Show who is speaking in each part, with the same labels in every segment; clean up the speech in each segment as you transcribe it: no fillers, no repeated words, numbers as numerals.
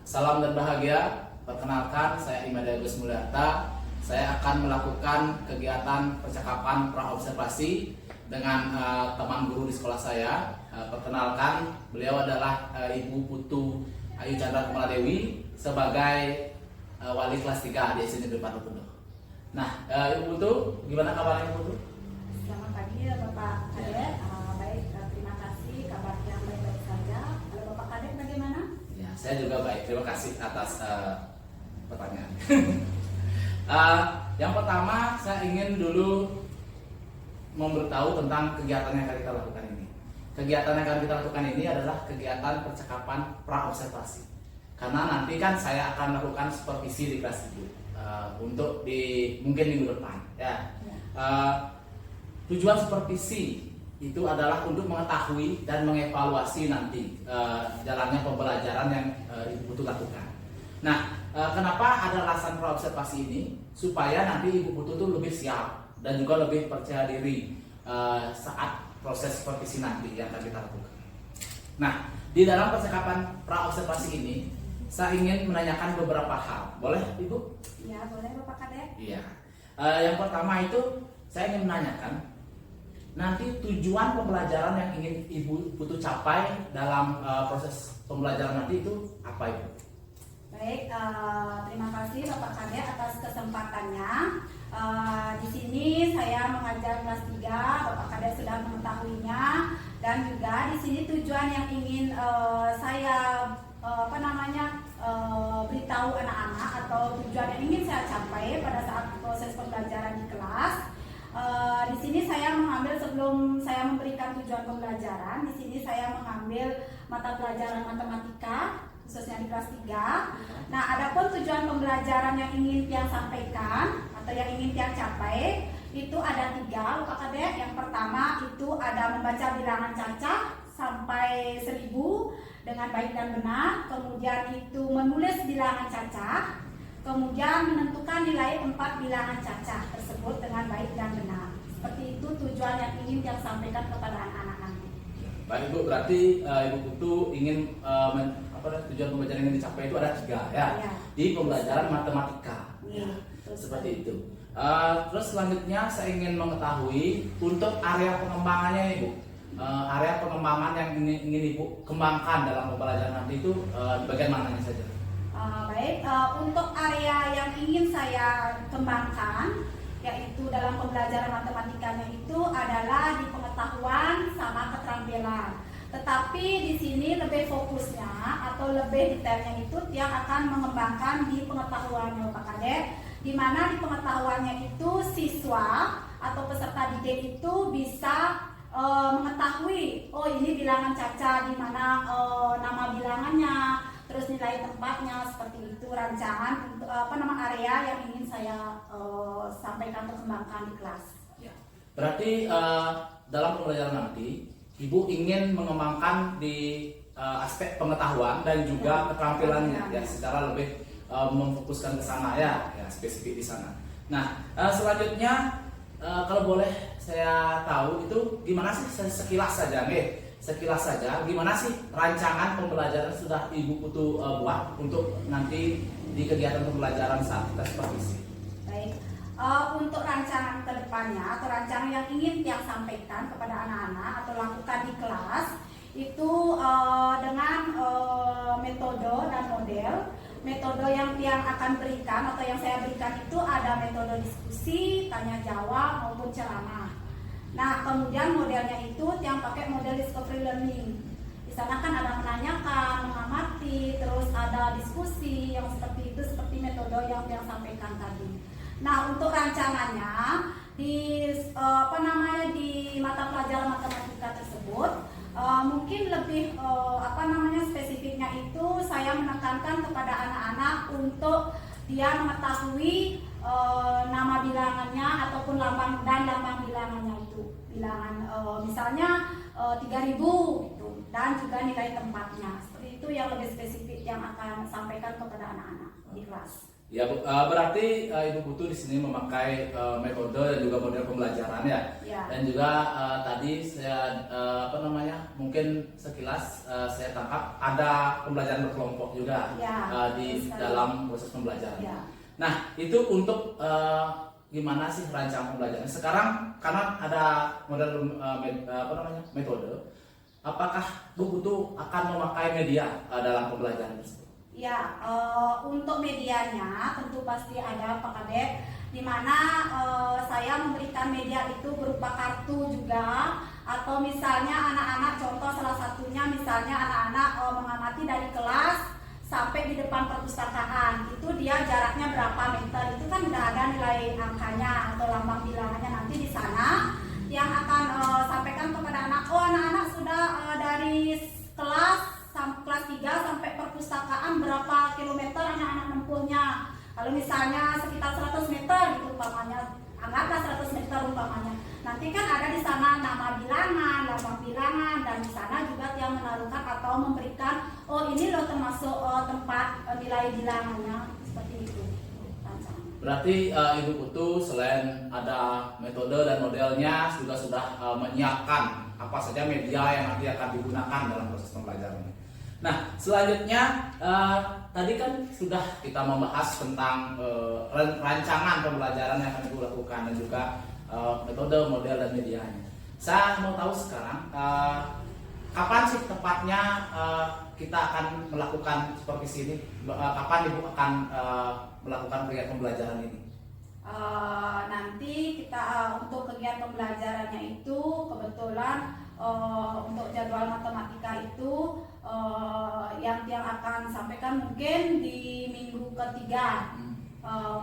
Speaker 1: Salam dan bahagia. Perkenalkan, saya Imada Agus Mulyarta. Saya akan melakukan kegiatan percakapan praobservasi dengan teman guru di sekolah saya. Perkenalkan, beliau adalah Ibu Putu Ayu Chandra Kumaladewi sebagai wali kelas 3 di SD Negeri Patuh. Nah, Ibu Putu, gimana kabarnya Ibu Putu?
Speaker 2: Selamat pagi Bapak Kadek. Baik, terima kasih, kabarnya baik-baik saja. Kalau Bapak Kadek bagaimana?
Speaker 1: Ya, saya juga baik. Terima kasih atas pertanyaan. Yang pertama, saya ingin dulu memberitahu tentang kegiatan yang akan kita lakukan ini. Kegiatan yang akan kita lakukan ini adalah kegiatan percakapan praobservasi. Karena nanti kan saya akan melakukan supervisi di kelas 7 untuk mungkin minggu depan. Ya. Tujuan supervisi itu adalah untuk mengetahui dan mengevaluasi nanti jalannya pembelajaran yang Ibu Putu lakukan. Nah, kenapa ada alasan praobservasi ini? Supaya nanti Ibu Putu itu lebih siap dan juga lebih percaya diri saat proses supervisi nanti yang akan kita lakukan. Nah, di dalam percakapan praobservasi ini, saya ingin menanyakan beberapa hal. Boleh, Ibu?
Speaker 2: Ya, boleh Bapak Kadek.
Speaker 1: Iya. Yang pertama itu, saya ingin menanyakan nanti tujuan pembelajaran yang ingin Ibu Putu capai dalam proses pembelajaran nanti itu apa, Ibu?
Speaker 2: Baik, terima kasih Bapak Kadek atas kesempatannya. Di sini saya mengajar kelas 3, Bapak Kadek sudah mengetahuinya, dan juga di sini tujuan yang ingin saya beritahu anak-anak atau tujuan yang ingin saya capai pada saat proses pembelajaran di kelas. Di sini saya mengambil, sebelum saya memberikan tujuan pembelajaran, di sini saya mengambil mata pelajaran matematika khususnya di kelas 3. Nah, adapun tujuan pembelajaran yang ingin Tiang sampaikan atau yang ingin Tiang capai itu ada 3, Bapak Kadek. Yang pertama itu ada membaca bilangan cacah sampai 1000 dengan baik dan benar. Kemudian itu menulis bilangan cacah. Kemudian menentukan nilai 4 bilangan cacah tersebut dengan baik dan benar. Seperti itu tujuan yang ingin Tiang sampaikan kepada anak-anak nanti.
Speaker 1: Baik, Ibu, berarti Ibu Putu ingin tujuan pembelajaran yang dicapai itu ada 3 ya, di pembelajaran matematika.
Speaker 2: Ya,
Speaker 1: seperti itu. Terus selanjutnya saya ingin mengetahui untuk area pengembangannya, Ibu. Area pengembangan yang ingin Ibu kembangkan dalam pembelajaran nanti itu di bagian mananya saja?
Speaker 2: Baik, untuk area yang ingin saya kembangkan yaitu dalam pembelajaran matematikanya itu adalah di pengetahuan sama keterampilan. Tetapi di sini lebih fokusnya atau lebih detailnya itu Tiang akan mengembangkan di pengetahuannya, Pak Kadek, di mana di pengetahuannya itu siswa atau peserta didik itu bisa mengetahui, oh ini bilangan cacah, di mana nama bilangannya, terus nilai tempatnya, seperti itu rancangan untuk area yang ingin saya sampaikan atau kembangkan di kelas.
Speaker 1: Ya. Berarti dalam pembelajaran nanti Ibu ingin mengembangkan di aspek pengetahuan dan juga keterampilannya ya, secara lebih memfokuskan ke sana ya, spesifik di sana. Nah, selanjutnya kalau boleh saya tahu itu gimana sih sekilas saja gimana sih rancangan pembelajaran sudah Ibu Putu buat untuk nanti di kegiatan pembelajaran saat kita supervisi?
Speaker 2: Baik. Untuk rancangan kedepannya atau rancangan yang ingin Tiang sampaikan kepada anak-anak atau lakukan di kelas itu dengan metode dan model. Metode yang Tiang akan berikan atau yang saya berikan itu ada metode diskusi, tanya jawab maupun ceramah. Nah, kemudian modelnya itu Tiang pakai model discovery learning. Di sana kan ada menanyakan, mengamati, terus ada diskusi yang seperti itu, seperti metode yang Tiang sampaikan tadi. Nah, untuk rancangannya di di mata pelajaran matematika tersebut mungkin lebih spesifiknya itu saya menekankan kepada anak-anak untuk dia mengetahui nama bilangannya ataupun lambang bilangannya itu. Bilangan misalnya 3000 gitu, dan juga nilai tempatnya. Seperti itu yang lebih spesifik yang akan sampaikan kepada anak-anak di kelas.
Speaker 1: Ya, berarti Ibu Putu di sini memakai metode dan juga model pembelajaran ya.
Speaker 2: Ya.
Speaker 1: Dan juga tadi saya mungkin sekilas saya tangkap ada pembelajaran berkelompok juga
Speaker 2: Ya,
Speaker 1: di
Speaker 2: betul sekali.
Speaker 1: dalam proses pembelajaran.
Speaker 2: Ya.
Speaker 1: Nah, itu untuk gimana sih rancangan pembelajaran. Sekarang karena ada model metode, apakah Bu Putu akan memakai media dalam pembelajaran tersebut?
Speaker 2: Ya, untuk medianya tentu pasti ada Pak Kadek, di mana saya memberikan media itu berupa kartu juga, atau misalnya anak-anak, contoh salah satunya misalnya anak-anak mengamati dari kelas sampai di depan perpustakaan, itu dia jaraknya berapa meter, itu kan udah ada nilai angkanya atau lambang bilangannya. Nanti di sana yang akan sampaikan kepada anak, oh anak-anak sudah dari kelas 3 sampai perpustakaan berapa kilometer anak-anak menempuhnya. Kalau misalnya sekitar 100 meter gitu umpamanya, anggaplah 100 meter umpamanya. Nanti kan ada di sana nama bilangan, lambang bilangan, dan di sana juga yang menaruhkan atau memberikan, oh ini loh termasuk tempat nilai bilangannya, seperti itu.
Speaker 1: Berarti Ibu Putu selain ada metode dan modelnya juga sudah menyiapkan apa saja media yang nanti akan digunakan dalam proses pembelajaran ini. Nah, selanjutnya tadi kan sudah kita membahas tentang rancangan pembelajaran yang akan Ibu lakukan dan juga metode, model, dan medianya. Saya mau tahu sekarang kapan sih tepatnya kita akan melakukan supervisi ini? Kapan Ibu akan melakukan kegiatan pembelajaran ini?
Speaker 2: Nanti kita untuk kegiatan pembelajarannya itu kebetulan untuk jadwal matematika itu yang akan sampaikan mungkin di minggu ketiga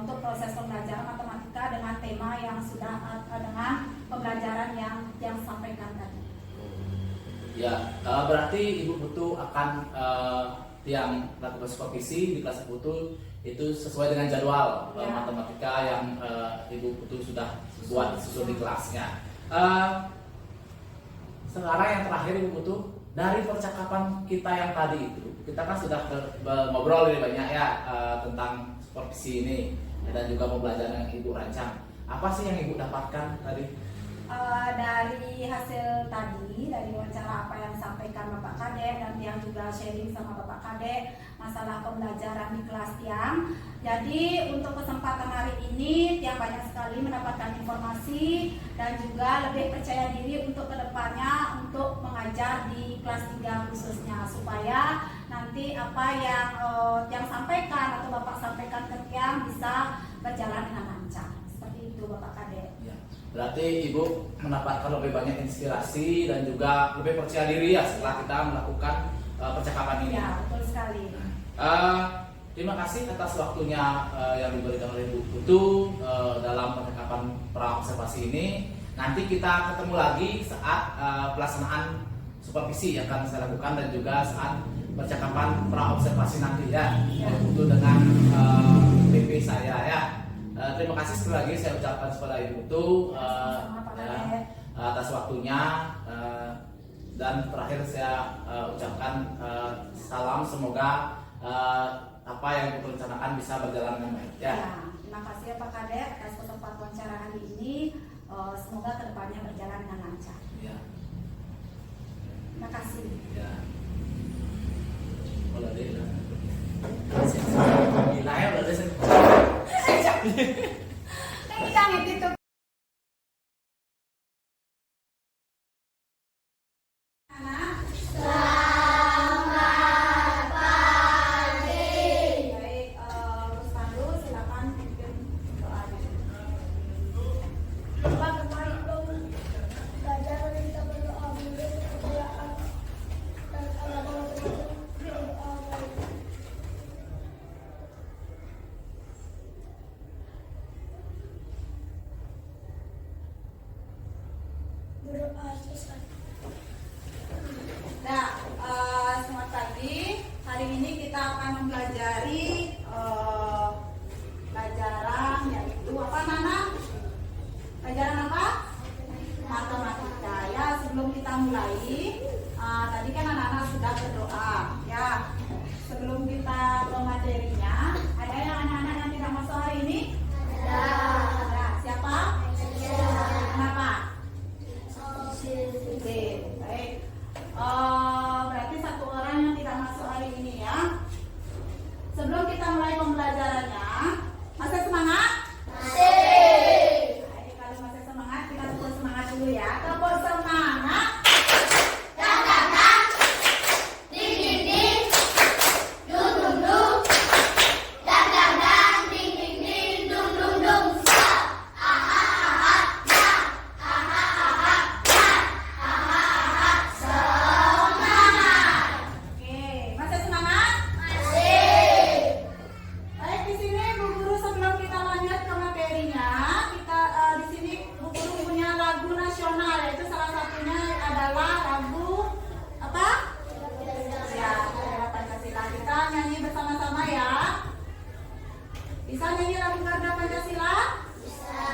Speaker 2: untuk proses pembelajaran matematika dengan tema yang sudah dengan pembelajaran yang sampaikan tadi.
Speaker 1: Ya, berarti Ibu Putu akan yang lakukan supervisi di kelas Ibu Putu itu sesuai dengan jadwal matematika yang Ibu Putu sudah buat susun di kelasnya. Sekarang yang terakhir Ibu Putu, dari percakapan kita yang tadi itu, kita kan sudah ngobrol lebih banyak ya tentang supervisi ini dan juga pembelajaran yang Ibu rancang. Apa sih yang Ibu dapatkan tadi?
Speaker 2: Dari hasil tadi, dari wawancara apa yang disampaikan Bapak Kadek dan yang juga sharing sama Bapak Kadek masalah pembelajaran di kelas Tiang. Jadi untuk kesempatan hari ini Tiang banyak sekali mendapatkan informasi dan juga lebih percaya diri untuk kedepannya untuk mengajar di kelas 3 khususnya, supaya nanti apa yang Tiang sampaikan atau Bapak sampaikan ke Tiang bisa berjalan dengan lancar. Seperti itu Bapak Kadek.
Speaker 1: Ya. Berarti Ibu mendapatkan lebih banyak inspirasi dan juga lebih percaya diri ya setelah kita melakukan percakapan ini.
Speaker 2: Ya, betul sekali.
Speaker 1: Terima kasih atas waktunya yang diberikan oleh Ibu Putu dalam percakapan pra-observasi ini. Nanti kita ketemu lagi saat pelaksanaan supervisi yang akan saya lakukan dan juga saat percakapan pra-observasi nanti ya. Ibu Putu dengan PP saya ya. Terima kasih sekali lagi saya ucapkan kepada Ibu Putu atas waktunya dan terakhir saya ucapkan salam, semoga apa yang Ibu rencanakan bisa berjalan dengan baik ya.
Speaker 2: Terima kasih ya Pak Kadek atas kesempatan wawancara hari ini, semoga kedepannya berjalan dengan lancar.
Speaker 1: Ya.
Speaker 2: Terima kasih.
Speaker 1: Ya. Udah deh. Gila ya udah deh.
Speaker 2: Jangan gitu. Selamat pagi. Baik, Gus Pandu silakan pimpin doanya.
Speaker 3: Pak, kemarin dong belajar kita berdoa dulu kemuliaan dan agama berdoa baik. Berdoa selesai.
Speaker 2: Nah, selamat pagi. Hari ini kita akan mempelajari pelajaran yaitu apa Nana? Pelajaran apa? Matematika ya. Sebelum kita mulai, tadi kan anak-anak sudah berdoa ya. Sebelum kita ke materinya, ada yang anak-anak yang tidak yang masuk hari ini? Ada. Siapa? Kenapa? Baik. Berarti satu orang yang tidak masuk hari ini ya. Sebelum kita mulai pembelajarannya, masih semangat? Masih. Baik, kalau masih semangat, kita tepuk semangat dulu ya. Tepuk semangat. Bisa nyanyi lagu Garuda Pancasila? Bisa.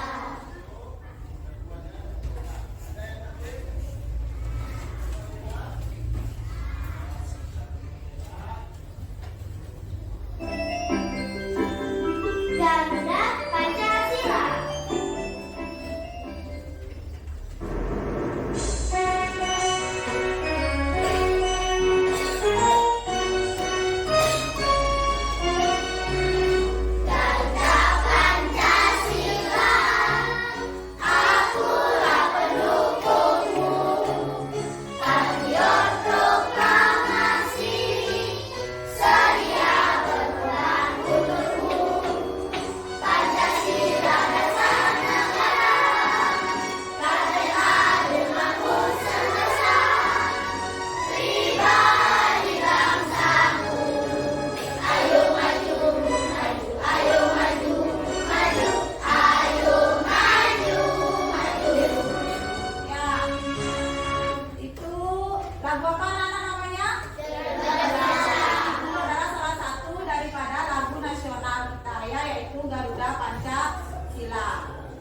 Speaker 3: Garuda Pancasila.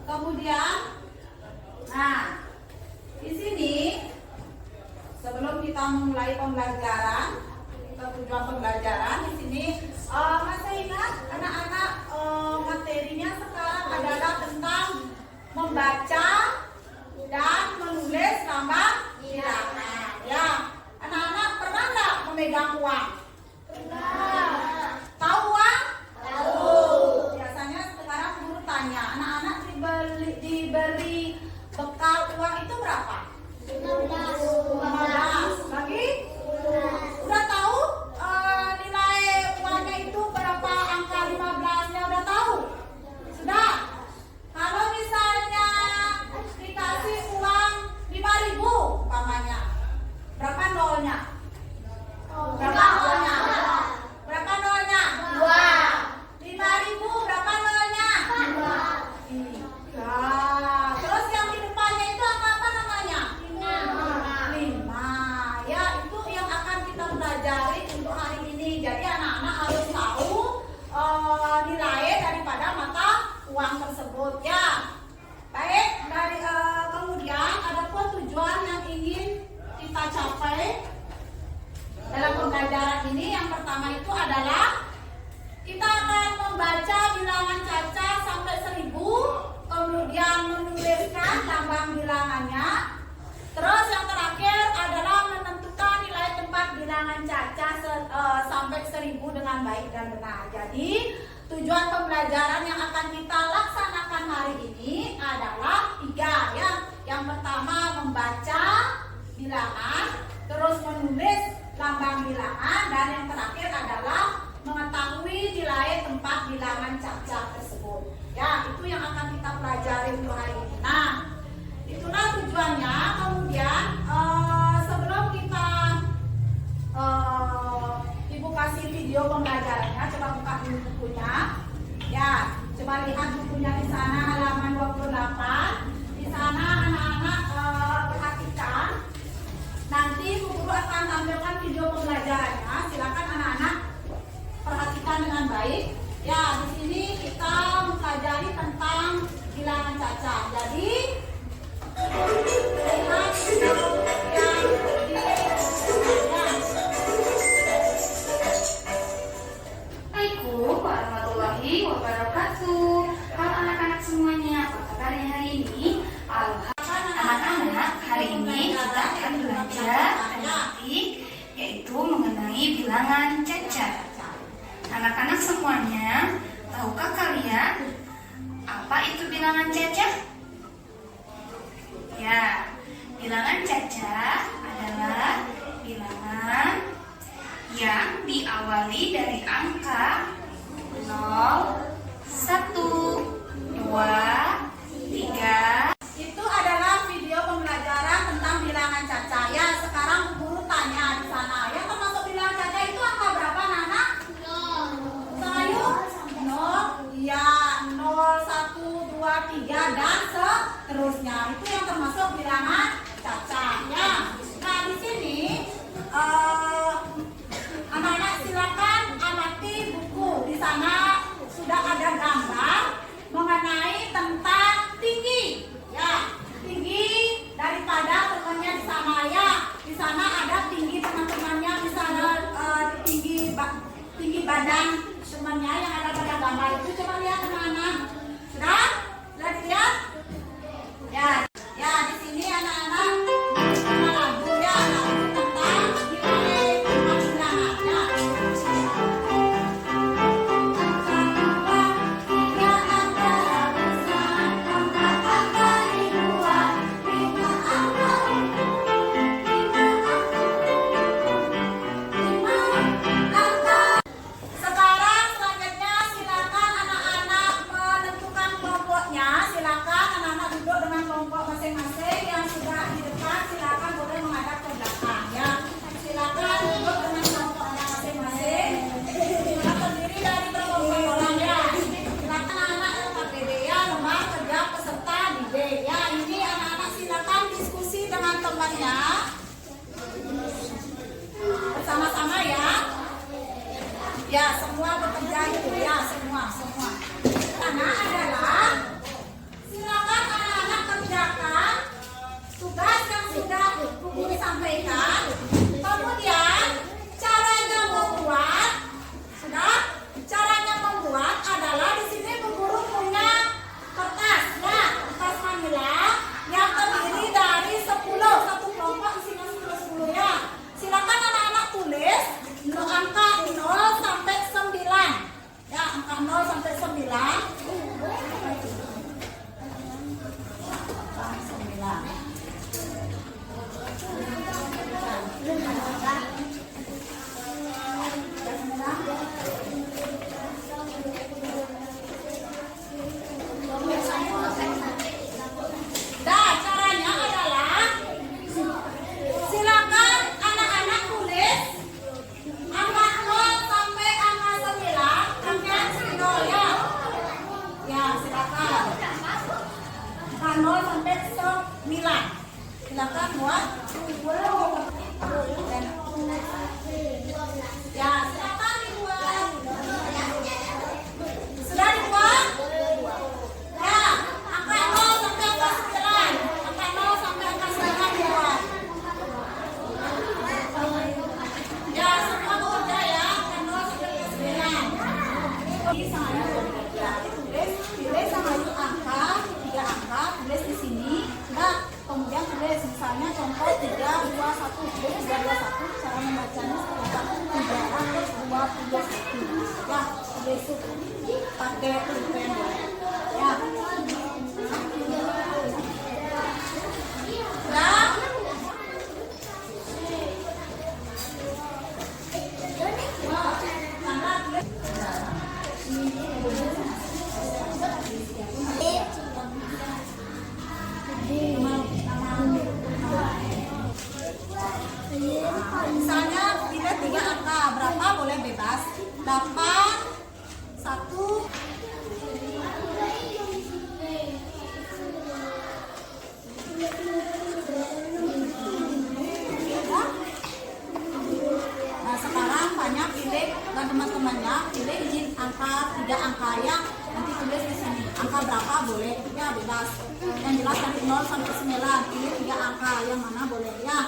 Speaker 2: Kemudian, nah, di sini sebelum kita memulai pembelajaran, tujuan pembelajaran di sini masih ingat anak-anak materinya sekarang adalah tentang membaca dan menulis lambang bilangan. Ya, anak-anak pernah nggak memegang uang? Pernah. Tahu uang? Tahu. Biasanya sekarang guru tanya, anak-anak diberi bekal uang itu berapa? 15. Lagi? Udah tahu nilai uangnya itu berapa, angka 15-nya udah tahu? Sudah? Kalau misalnya dikasih uang 5.000 umpamanya, berapa nolnya? Berapa nolnya? Berapa nolnya? 2. 5.000 berapa nolnya? 2. Terus yang di depannya itu apa namanya? 5. Ya, itu yang akan kita pelajari untuk hari ini. Jadi anak-anak harus tahu nilai daripada mata uang tersebut ya. Baik, dari kemudian ada pun tujuan yang ingin kita capai dalam pembelajaran ini. Yang pertama itu adalah kita akan membaca bilangan caca sampai 1000, kemudian menuliskan lambang bilangannya. Terus yang terakhir adalah menentukan nilai tempat bilangan caca sampai 1000 dengan baik dan benar. Jadi tujuan pembelajaran yang akan kita laksanakan hari ini adalah 3 ya. Yang pertama membaca bilangan, terus menulis lambang bilangan, dan yang terakhir adalah mengetahui nilai tempat bilangan caca tersebut. Ya, itu yang akan kita pelajari untuk hari ini. Nah, itulah tujuannya. Kemudian sebelum kita Ibu kasih video pembelajarannya, coba buka dulu bukunya. Ya, coba lihat bukunya di sana halaman 28. Di sana anak-anak perhatikan. Nanti Bu Guru akan tampilkan video pembelajarannya. Silakan anak-anak perhatikan dengan baik. Ya, di sini kita mempelajari tentang bilangan caca. Jadi lihat video yang di
Speaker 4: Assalamualaikum warahmatullahi wabarakatuh. topik, yaitu mengenai bilangan cacat. Anak-anak semuanya, tahukah kalian apa itu bilangan cacat? Ya, bilangan cacat adalah bilangan yang diawali dari angka 0, 1, 2, 3.
Speaker 2: Itu adalah video pembelajaran tentang bilangan caca. Ya, sekarang guru tanya di sana. Ya, termasuk bilangan caca itu angka berapa, Nana? 0. Sayu? 0. Iya, 0, 1, 2, 3 dan seterusnya. Itu yang termasuk bilangan caca. Ya. Nah, di sini anak-anak silakan amati buku. Di sana sudah ada gambar mengenai tentang tinggi, ya, tinggi daripada temannya di sana, ya. Di sana ada tinggi teman-temannya, di sana tinggi badan temannya yang ada pada gambar itu. Coba lihat teman-teman, sudah dilihat, ya, ya. Di sini anak-anak sama lagu, ya, lagu tentang nilai bilangannya. Sekarang selanjutnya silakan anak-anak menentukan kelompoknya. Silakan anak-anak duduk dengan kelompok masing-masing. Yang sudah di depan silakan boleh menghadap ke belakang, ya. Silakan duduk dengan kelompoknya masing-masing. Yang terdiri dari berkelompok orang, ya. Silakan anak-anak LKPD, ya, lembar kerja peserta didik, ya. Ini anak-anak silakan diskusi dengan temannya bersama-sama, ya. Ya, semua bekerja itu, ya, semua. Karena adalah silakan anak-anak kerjakan tugas yang sudah guru sampaikan. Kemudian caranya membuat adalah di sini Bu Guru punya kertas, ya, kertas manila yang terdiri dari 10, satu kelompok isinya 10, ya. Silakan anak-anak tulis angka 0 sampai 9. Ya, angka 0 sampai 9. Nah, caranya adalah silakan anak-anak tulis angka 0 sampai angka 9, angka 0, ya. Ya, silakan. Angka 0 sampai 9. Silakan buat. Ya, silakan dibuat. Sudah dibuat? Ya, angka 0 sampai angka 9. Angka 0 sampai angka 9 dibuat. Ya, semua bekerja, ya. Angka 0 sampai angka 9. Di sana tulis sama itu angka, 3 angka, tulis di sini. Nah, kemudian tulis misalnya contoh 3, 2, 1, 3, 2, 1. Cara membacanya seperti 321. Ya, tulis pakai pulpen, ya. Nah, misalnya pilih 3 angka, berapa boleh bebas. 8, 1. Nah, sekarang banyak pilih dan teman-temannya pilih izin angka 3 angka, ya. Nanti tulis di sini angka berapa boleh, ya, bebas. Yang jelas dari 0 sampai 9 pilih 3 angka yang mana boleh, ya.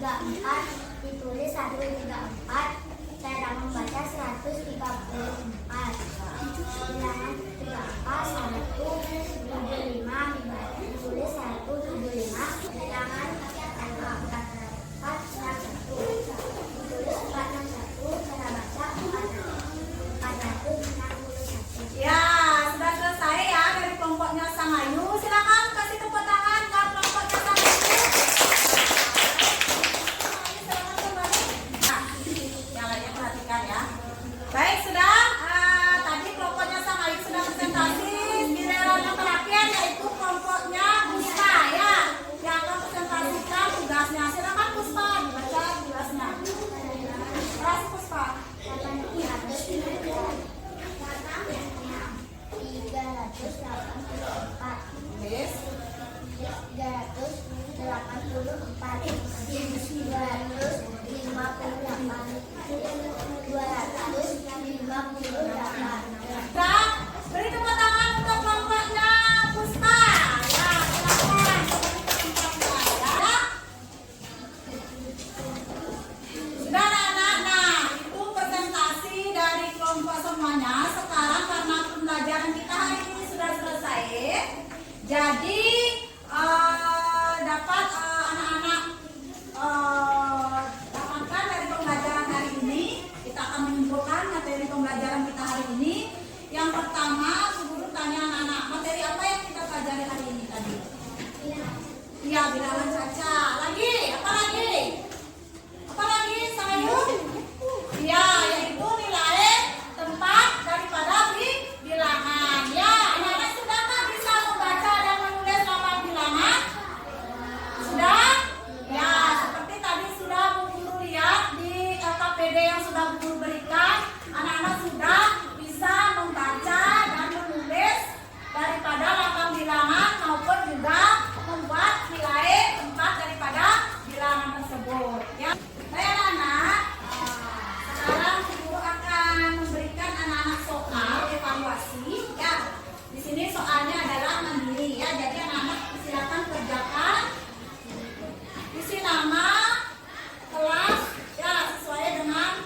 Speaker 3: 134 ditulis 134. Cara membaca 134. Bilangan berapa? 175 ditulis 175. Bilangan 4 ditulis 461. Cara baca 461.
Speaker 2: Ya, sudah selesai ya dari kelompoknya Sang Ayu. Silakan kasih tepuk tangan ke kelompoknya Sang Ayu. Silakan kembali. Nah, yang lainnya perhatikan ya. Baik, sudah. Tadi kelompoknya Sang Ayu sudah presentasi. Giliran yang terakhir yaitu kelompoknya Puspa ya. Yang akan presentasikan tugasnya. Silakan Puspa dibaca tugasnya. Terus Puspa.
Speaker 3: 258.
Speaker 2: Nah, beri tepuk tangan untuk kelompoknya Puspa. Ya, silakan. Ya. Sudah anak-anak, nah itu presentasi dari kelompok semuanya. Sekarang karena pembelajaran kita hari ini sudah selesai, jadi dapat anak-anak dapatkan dari pembelajaran hari ini. Kita akan menyimpulkan materi pembelajaran kita hari ini. Yang pertama, guru tanya anak-anak, materi apa yang kita pelajari hari ini tadi? Iya, bilangan caca. Lagi, apa lagi? Apa lagi, Sayu? Ya, yaitu nilai tempat daripada bilangan. Ya, anak-anak sudahkah bisa membaca dan menulis lambang bilangan? Sudah? Ya, seperti tadi sudah Bu Guru lihat di LKPD yang sudah Bu Guru berikan, anak-anak sudah bisa membaca dan menulis daripada lambang bilangan maupun juga membuat nilai tempat daripada bilangan tersebut. Ya. Baik anak-anak, sekarang Guru akan memberikan anak-anak soal evaluasi. Ya, di sini soalnya adalah mandiri. Ya, jadi anak-anak silakan kerjakan. Isi nama, kelas, ya sesuai dengan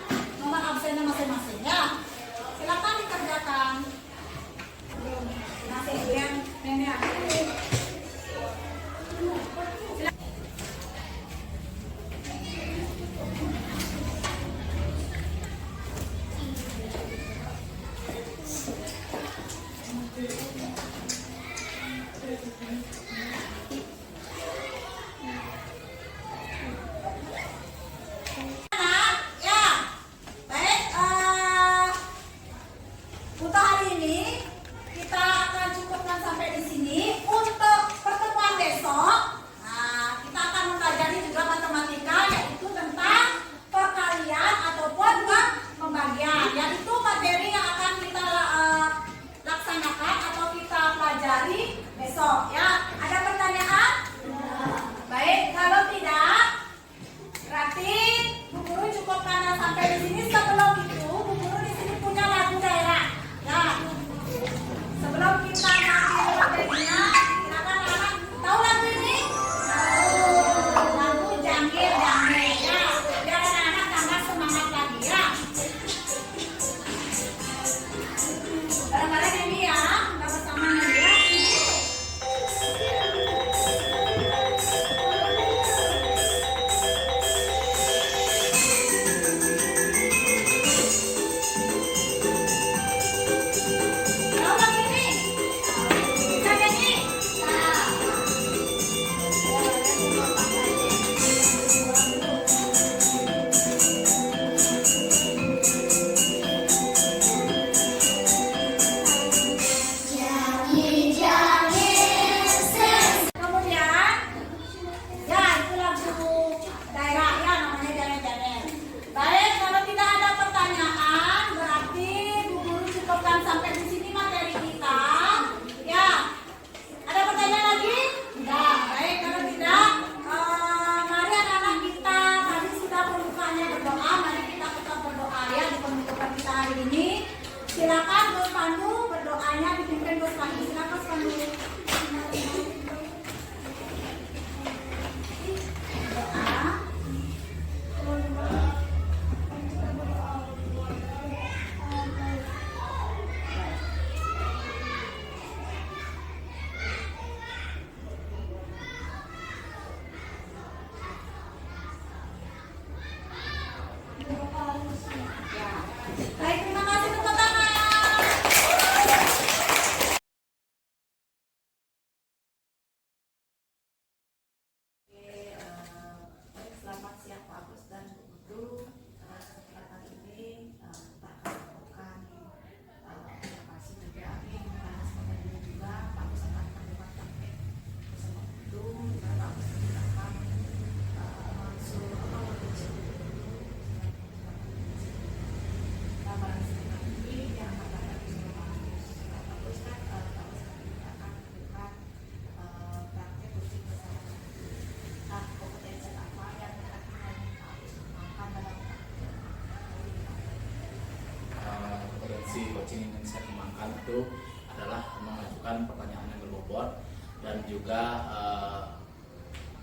Speaker 1: coaching yang saya kembangkan itu adalah mengajukan pertanyaan yang berbobot dan juga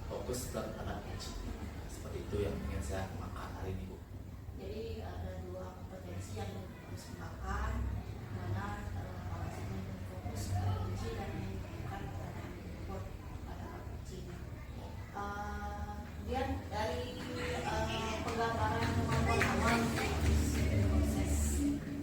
Speaker 1: fokus terhadap coaching. Seperti itu yang ingin saya kembangkan hari ini, Bu.
Speaker 5: Jadi ada dua kompetensi yang harus dikembangkan, mana fokus ke kunci dan bukan pertanyaan buat pada kunci. Kemudian dari penggambaran kemampuan awal proses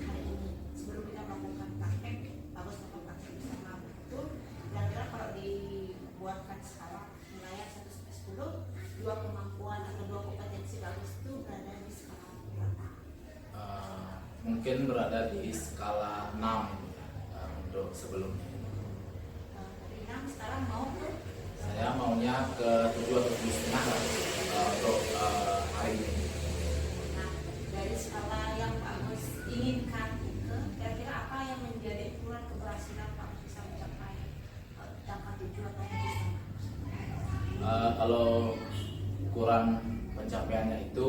Speaker 5: hari ini, sebelum kita melakukan praktek, bagus melakukan praktek bersama betul. Kira-kira kalau dibuatkan skala nilai 1 sampai 10, dua kemampuan atau dua kompetensi bagus itu berada di skala berapa?
Speaker 1: Mungkin berada di skala 6 untuk sebelumnya.
Speaker 5: Dari 6 sekarang mau ke
Speaker 1: Saya maunya ke 7 atau 7,5 untuk hari ini.
Speaker 5: nah, dari skala yang Pak Agus inginkan itu kira-kira apa yang menjadi ukuran keberhasilan Pak Agus bisa mencapai angka 7 atau 7,5?
Speaker 1: Kalau ukuran pencapaiannya itu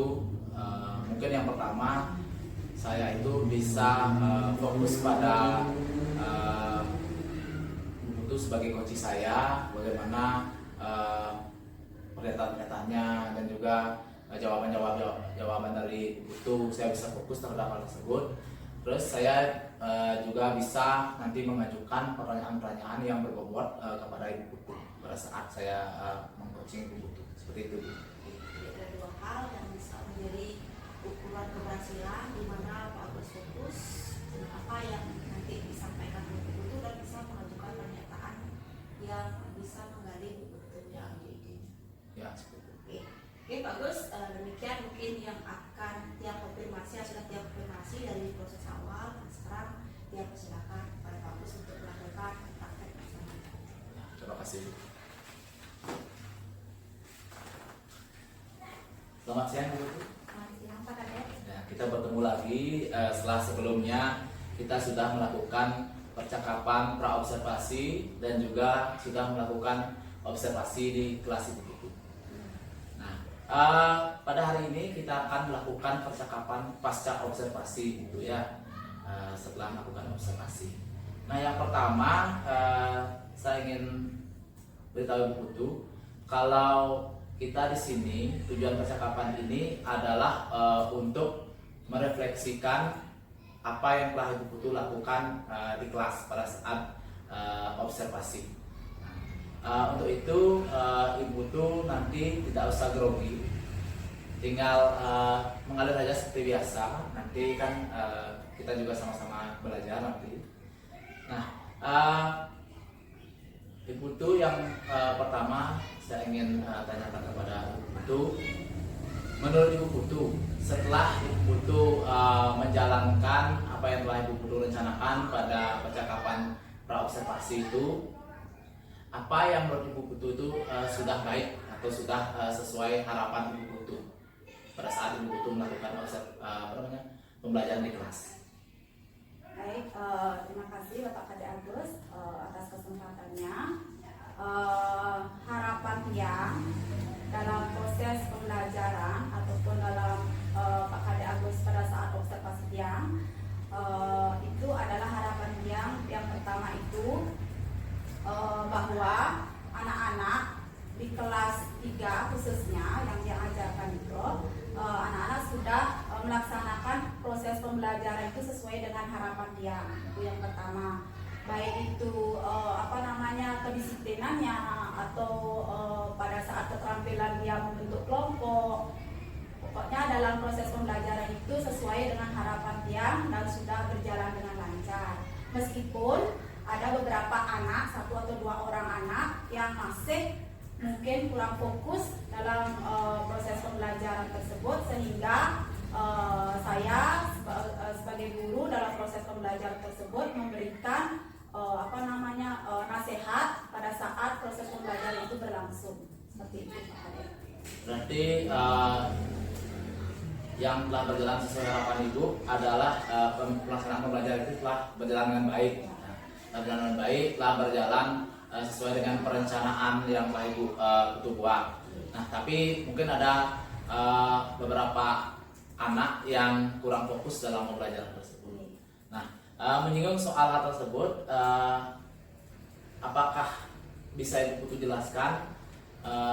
Speaker 1: mungkin yang pertama saya itu bisa fokus pada itu sebagai kunci saya, bagaimana pernyataan-pernyataannya dan juga jawaban dari itu saya bisa fokus terhadap hal tersebut. Terus saya juga bisa nanti mengajukan pertanyaan-pertanyaan yang berbobot kepada Ibu Putu pada saat saya mengcoaching Ibu Putu. Seperti itu.
Speaker 5: Jadi ada dua hal yang bisa menjadi ukuran keberhasilan di mana Pak Agus fokus dengan apa yang nanti disampaikan oleh Ibu Putu dan bisa mengajukan pernyataan yang bisa menggali Ibu Putu yang ide-idenya.
Speaker 1: Ya, seperti itu.
Speaker 5: Oke, Pak Agus, demikian mungkin yang akan tiap konfirmasi, sudah tiap konfirmasi dari proses awal. Nah, sekarang tiap persilakan pada Pak Agus untuk melakukan praktek bersama.
Speaker 1: Ya, terima kasih. Selamat siang, Bu Putu.
Speaker 2: Selamat siang Pak Kadep.
Speaker 1: Ya, kita bertemu lagi setelah sebelumnya kita sudah melakukan percakapan praobservasi dan juga sudah melakukan observasi di kelas Ibu Putu. Nah, pada hari ini kita akan melakukan percakapan pasca observasi gitu ya, setelah melakukan observasi. Nah, yang pertama saya ingin beritahu Ibu Putu kalau kita di sini tujuan percakapan ini adalah untuk merefleksikan apa yang telah Ibu Putu lakukan di kelas pada saat observasi. Untuk itu Ibu Putu nanti tidak usah grogi, tinggal mengalir aja seperti biasa. Nanti kan kita juga sama-sama belajar nanti. Nah, Ibu Putu yang pertama saya ingin tanyakan kepada Ibu Putu, menurut Ibu Putu setelah Ibu Putu menjalankan apa yang telah Ibu Putu rencanakan pada percakapan praobservasi itu, apa yang menurut Ibu Putu itu sudah baik atau sudah sesuai harapan Ibu Putu pada saat Ibu Putu melakukan pembelajaran di kelas?
Speaker 2: Baik, terima kasih Bapak Kadep Agus atas kesempatannya. Harapan yang dalam proses pembelajaran ataupun dalam Pak Kadep Agus pada saat observasi yang itu adalah harapan yang pertama itu bahwa anak-anak di kelas 3 khususnya yang diajarkan itu anak-anak sudah melaksanakan proses pembelajaran itu sesuai dengan harapan dia. Itu yang pertama, baik itu kedisiplinannya atau pada saat keterampilan dia membentuk kelompok. Pokoknya dalam proses pembelajaran itu sesuai dengan harapan dia dan sudah berjalan dengan lancar. Meskipun ada beberapa anak, 1 atau 2 orang anak yang masih mungkin kurang fokus dalam proses pembelajaran tersebut, sehingga saya sebagai guru dalam proses pembelajaran tersebut memberikan nasihat pada saat proses pembelajaran itu berlangsung. Seperti itu Pak Kadep.
Speaker 1: Berarti yang telah berjalan sesuai harapan Ibu adalah pelaksanaan pembelajaran itu telah berjalan dengan baik. Berjalan dengan baik, telah berjalan sesuai dengan perencanaan yang telah Ibu Putu buat. Nah, tapi mungkin ada beberapa anak yang kurang fokus dalam pembelajaran tersebut. Nah, Menyinggung soal hal tersebut, apakah bisa Ibu Putu jelaskan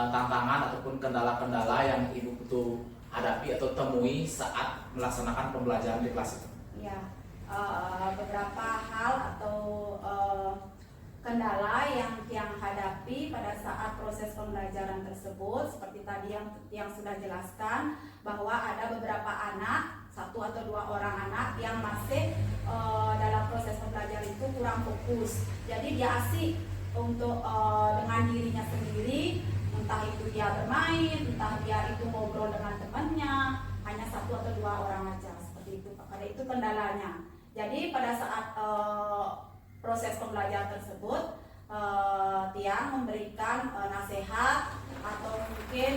Speaker 1: tantangan ataupun kendala-kendala yang Ibu Putu hadapi atau temui saat melaksanakan pembelajaran di kelas itu?
Speaker 2: Ya, beberapa hal atau kendala yang hadapi pada saat proses pembelajaran tersebut, seperti tadi yang sudah jelaskan, bahwa ada beberapa anak, 1 atau 2 orang anak yang masih dalam proses pembelajaran itu kurang fokus. Jadi dia asik untuk dengan dirinya sendiri, entah itu dia bermain, entah dia itu ngobrol dengan temannya, hanya 1 atau 2 orang aja, seperti itu. Pada itu kendalanya. Jadi pada saat proses pembelajaran tersebut, Tiang memberikan nasihat atau mungkin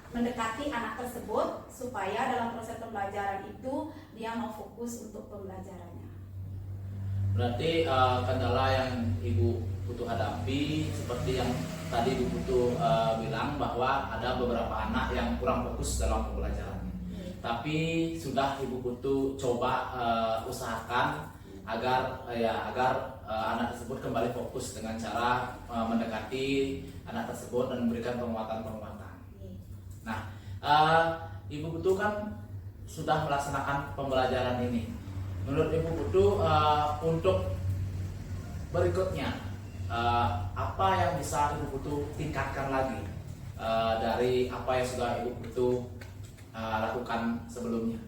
Speaker 2: mendekati anak tersebut supaya dalam proses pembelajaran itu dia mau fokus untuk pembelajarannya.
Speaker 1: Berarti kendala yang Ibu Putu hadapi seperti yang tadi Ibu Putu bilang bahwa ada beberapa anak yang kurang fokus dalam pembelajarannya. Tapi sudah Ibu Putu coba usahakan agar anak tersebut kembali fokus dengan cara mendekati anak tersebut dan memberikan penguatan-penguatan. Nah, Ibu Putu kan sudah melaksanakan pembelajaran ini. Menurut Ibu Putu, untuk berikutnya apa yang bisa Ibu Putu tingkatkan lagi dari apa yang sudah Ibu Putu lakukan sebelumnya?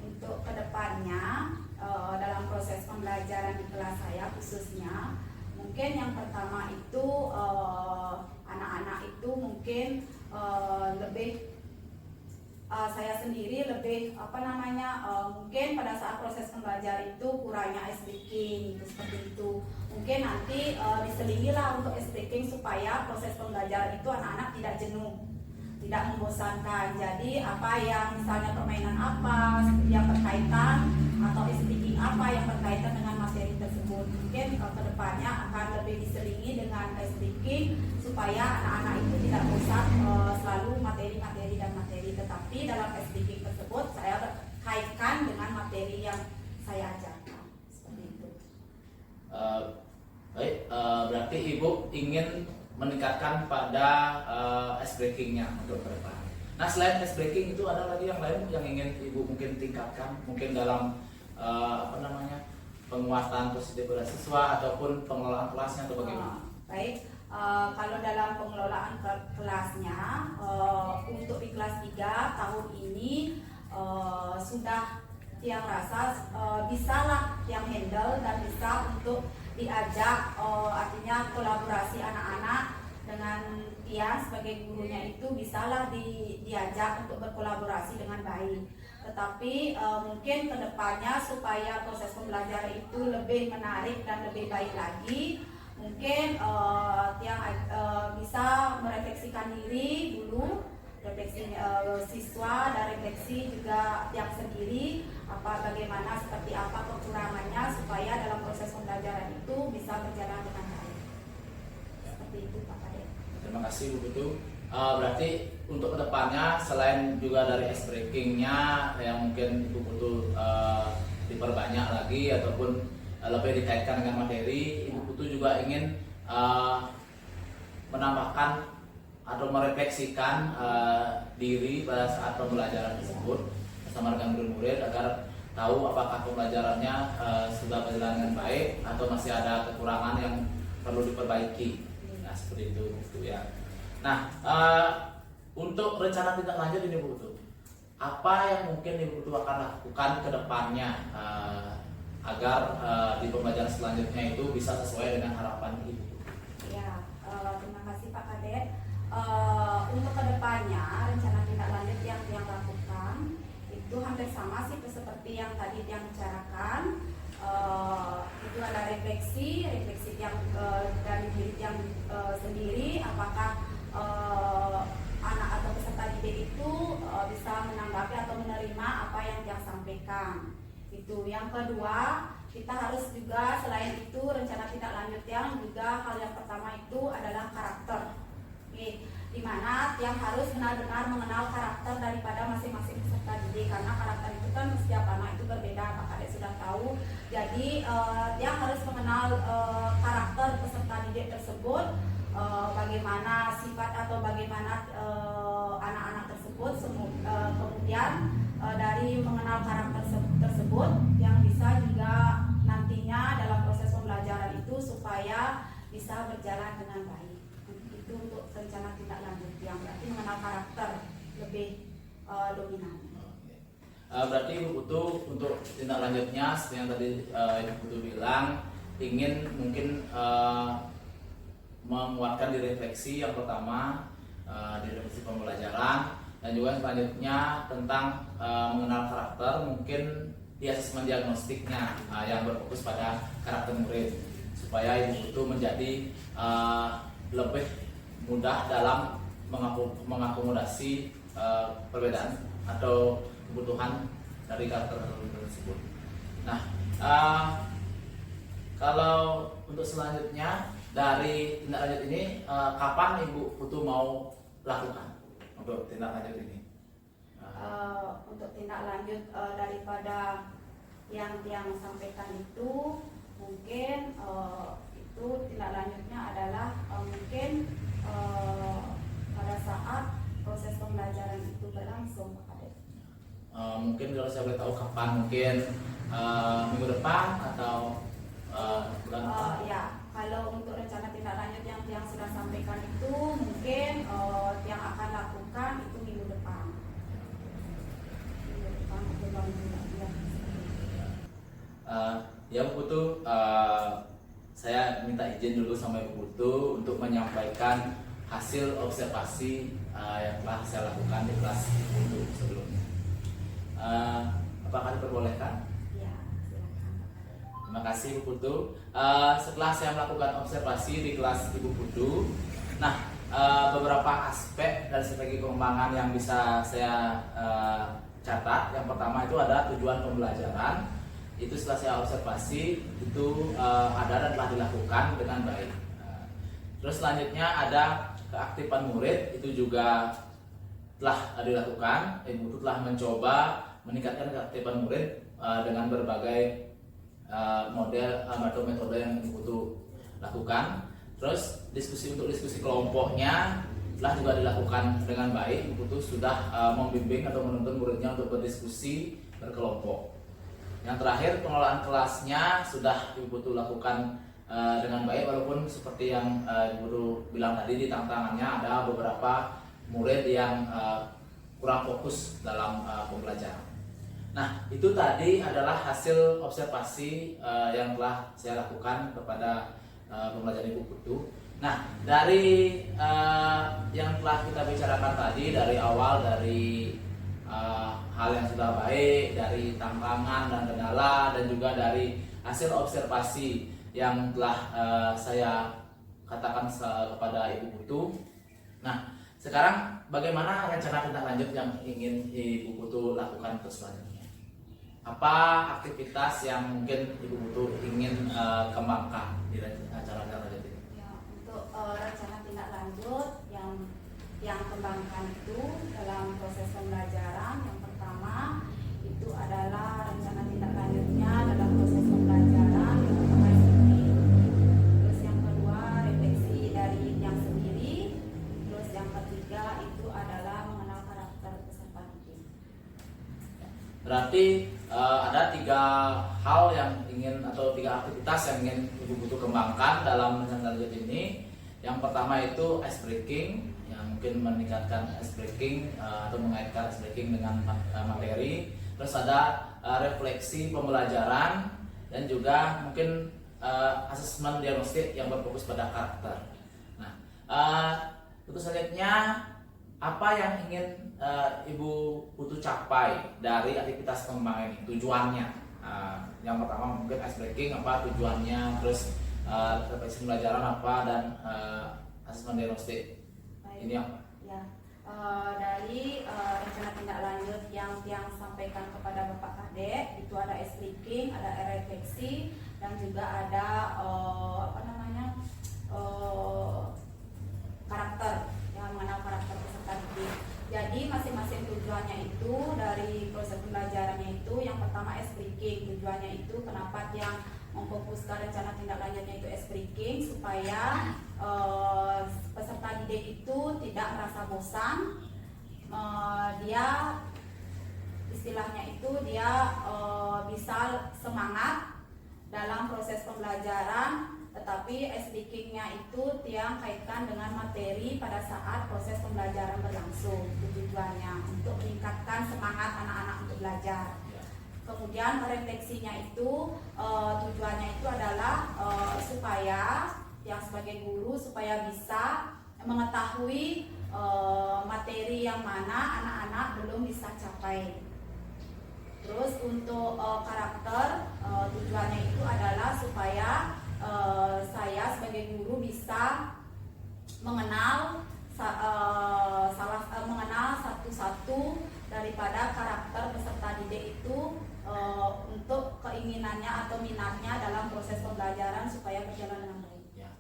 Speaker 2: Untuk kedepannya dalam proses pembelajaran di kelas saya khususnya, mungkin yang pertama itu anak-anak itu mungkin lebih saya sendiri lebih mungkin pada saat proses pembelajaran itu kurangnya ice breaking gitu, seperti itu. Mungkin nanti diselingilah untuk ice breaking supaya proses pembelajaran itu anak-anak tidak jenuh, tidak membosankan. Jadi apa yang misalnya permainan apa yang berkaitan atau ice breaking apa yang berkaitan dengan materi tersebut, mungkin kedepannya akan lebih diselingi dengan ice breaking supaya anak-anak itu tidak bosan selalu materi-materi dan materi, tetapi dalam ice breaking tersebut saya kaitkan dengan materi yang saya ajarkan, seperti itu.
Speaker 1: Baik, berarti Ibu ingin meningkatkan pada ice breakingnya untuk ke depan. Nah, selain ice breaking itu ada lagi yang lain yang ingin Ibu mungkin tingkatkan, mungkin dalam penguatan positif pada siswa ataupun pengelolaan kelasnya atau bagaimana?
Speaker 2: Baik, kalau dalam pengelolaan kelasnya untuk di kelas 3 tahun ini sudah yang rasa bisalah yang handle dan bisa untuk diajak, artinya kolaborasi anak-anak dengan Tiang sebagai gurunya itu bisalah diajak untuk berkolaborasi dengan baik. Tetapi mungkin kedepannya supaya proses pembelajaran itu lebih menarik dan lebih baik lagi, mungkin Tiang bisa merefleksikan diri dulu, refleksi siswa dan refleksi juga Tiang sendiri, bagaimana seperti apa kekurangannya supaya dalam proses pembelajaran itu bisa berjalan dengan baik. Seperti itu Pak Kades.
Speaker 1: Terima kasih Bu Putu. Berarti untuk kedepannya selain juga dari ice breakingnya yang mungkin Ibu Putu diperbanyak lagi ataupun lebih dikaitkan dengan materi, Ibu Putu juga ingin menambahkan atau merefleksikan diri pada saat pembelajaran tersebut bersama dengan murid-murid agar tahu apakah pembelajarannya sudah berjalan dengan baik atau masih ada kekurangan yang perlu diperbaiki. Nah, seperti itu ya. Nah, untuk rencana tindak lanjut ini Bu Putu, apa yang mungkin Ibu Putu akan lakukan ke depannya agar di pembelajaran selanjutnya itu bisa sesuai dengan harapan Ibu Putu?
Speaker 2: Ya, terima kasih Pak Kades. Untuk kedepannya rencana tindak lanjut yang lakukan itu hampir sama sih seperti yang tadi yang bicarakan. Itu ada refleksi yang dari diri yang sendiri, apakah anak atau peserta didik itu bisa menanggapi atau menerima apa yang dia sampaikan. Itu yang kedua, kita harus juga selain itu rencana tindak lanjut yang juga hal yang pertama itu adalah karakter. Oke. di mana yang harus benar-benar mengenal karakter daripada masing-masing peserta didik, karena karakter itu kan setiap anak itu berbeda, Pak Kades sudah tahu. Jadi yang harus mengenal karakter peserta didik tersebut, bagaimana sifat atau bagaimana anak-anak tersebut, kemudian dari mengenal karakter tersebut yang bisa juga nantinya dalam proses pembelajaran itu supaya bisa berjalan dengan baik. Itu untuk rencana tindak lanjut yang berarti mengenal karakter lebih dominan.
Speaker 1: Berarti Ibu Putu untuk tindak lanjutnya seperti yang tadi Ibu Putu bilang, ingin mungkin menguatkan di refleksi yang pertama, di refleksi pembelajaran, dan juga selanjutnya tentang mengenal karakter, mungkin di asesmen diagnostiknya yang berfokus pada karakter murid, supaya Ibu Putu menjadi lebih mudah dalam mengakomodasi perbedaan atau kebutuhan dari karakter tersebut. Nah, kalau untuk selanjutnya dari tindak lanjut ini, kapan Ibu Putu mau lakukan untuk tindak lanjut ini?
Speaker 2: Untuk tindak lanjut daripada yang sampaikan itu, mungkin itu tindak lanjutnya adalah mungkin pada saat proses pembelajaran itu berlangsung, Pak Kades.
Speaker 1: Mungkin kalau saya boleh tahu kapan, mungkin minggu depan atau bulan depan?
Speaker 2: Ya, kalau untuk rencana tindak lanjut yang sudah sampaikan itu mungkin yang akan lakukan itu minggu depan. Minggu depan atau bulan bulan.
Speaker 1: Ya Bu Putu, saya minta izin dulu sama Ibu Putu untuk menyampaikan hasil observasi yang telah saya lakukan di kelas Ibu Putu sebelumnya. Apakah diperbolehkan?
Speaker 2: Ya, silakan.
Speaker 1: Terima kasih Ibu Putu. Setelah saya melakukan observasi di kelas Ibu Putu, nah beberapa aspek dari strategi pengembangan yang bisa saya catat. Yang pertama itu ada tujuan pembelajaran. Itu setelah saya observasi itu ada dan telah dilakukan dengan baik. Terus selanjutnya ada keaktifan murid, itu juga telah dilakukan. Ibu Putu telah mencoba meningkatkan keaktifan murid dengan berbagai model atau metode yang Ibu Putu lakukan. Terus diskusi kelompoknya telah juga dilakukan dengan baik. Ibu Putu sudah membimbing atau menuntun muridnya untuk berdiskusi berkelompok. Yang terakhir, pengelolaan kelasnya sudah Ibu Putu lakukan dengan baik, walaupun seperti yang Ibu Putu bilang tadi, di tantangannya ada beberapa murid yang kurang fokus dalam pembelajaran. Nah, itu tadi adalah hasil observasi yang telah saya lakukan kepada pembelajaran Ibu Putu. Nah, dari yang telah kita bicarakan tadi, dari awal, dari hal yang sudah baik, dari tantangan dan kendala, dan juga dari hasil observasi yang telah saya katakan kepada Ibu Putu. Nah, sekarang bagaimana rencana tindak lanjut yang ingin Ibu Putu lakukan ke selanjutnya? Apa aktivitas yang mungkin Ibu Putu ingin kembangkan di acara lanjut ini?
Speaker 2: Ya, untuk rencana tindak lanjut yang kembangkan itu dalam proses pembelajaran, yang pertama itu adalah rencana tindak lanjutnya dalam proses pembelajaran yang pertama sendiri. Terus yang kedua refleksi dari yang sendiri. Terus yang ketiga itu adalah mengenal karakter peserta didik.
Speaker 1: Berarti ada 3 hal yang ingin, atau 3 aktivitas yang ingin Ibu Putu kembangkan dalam rencana lanjut ini. Yang pertama itu ice breaking, yang mungkin meningkatkan ice breaking atau mengaitkan ice breaking dengan materi. Terus ada refleksi pembelajaran, dan juga mungkin asesmen diagnostik yang berfokus pada karakter. Nah, untuk selanjutnya, apa yang ingin Ibu Putu capai dari aktivitas pengembangan ini? Tujuannya, yang pertama mungkin ice breaking, apa tujuannya, terus refleksi pembelajaran apa, dan asesmen diagnostik.
Speaker 2: Baik.
Speaker 1: Ini apa?
Speaker 2: Ya, dari rencana tindak lanjut yang sampaikan kepada Bapak Kadek itu ada ice breaking, ada refleksi, dan juga ada karakter, yang mengenal karakter Jadi masing-masing tujuannya itu dari proses pembelajarannya itu yang pertama ice breaking. Tujuannya itu kenapa yang memfokuskan rencana tindak lanjutnya itu ice breaking supaya peserta didik itu tidak merasa bosan. Dia istilahnya itu dia bisa semangat dalam proses pembelajaran, tetapi speakingnya itu yang kaitkan dengan materi pada saat proses pembelajaran berlangsung. Tujuannya untuk meningkatkan semangat anak-anak untuk belajar. Kemudian refleksinya itu tujuannya itu adalah supaya yang sebagai guru supaya bisa mengetahui materi yang mana anak-anak belum bisa capai. Terus untuk karakter tujuannya itu adalah supaya saya sebagai guru bisa mengenal mengenal satu-satu daripada karakter peserta didik itu untuk keinginannya atau minatnya dalam proses pembelajaran supaya berjalan dengan baik.
Speaker 1: Ya.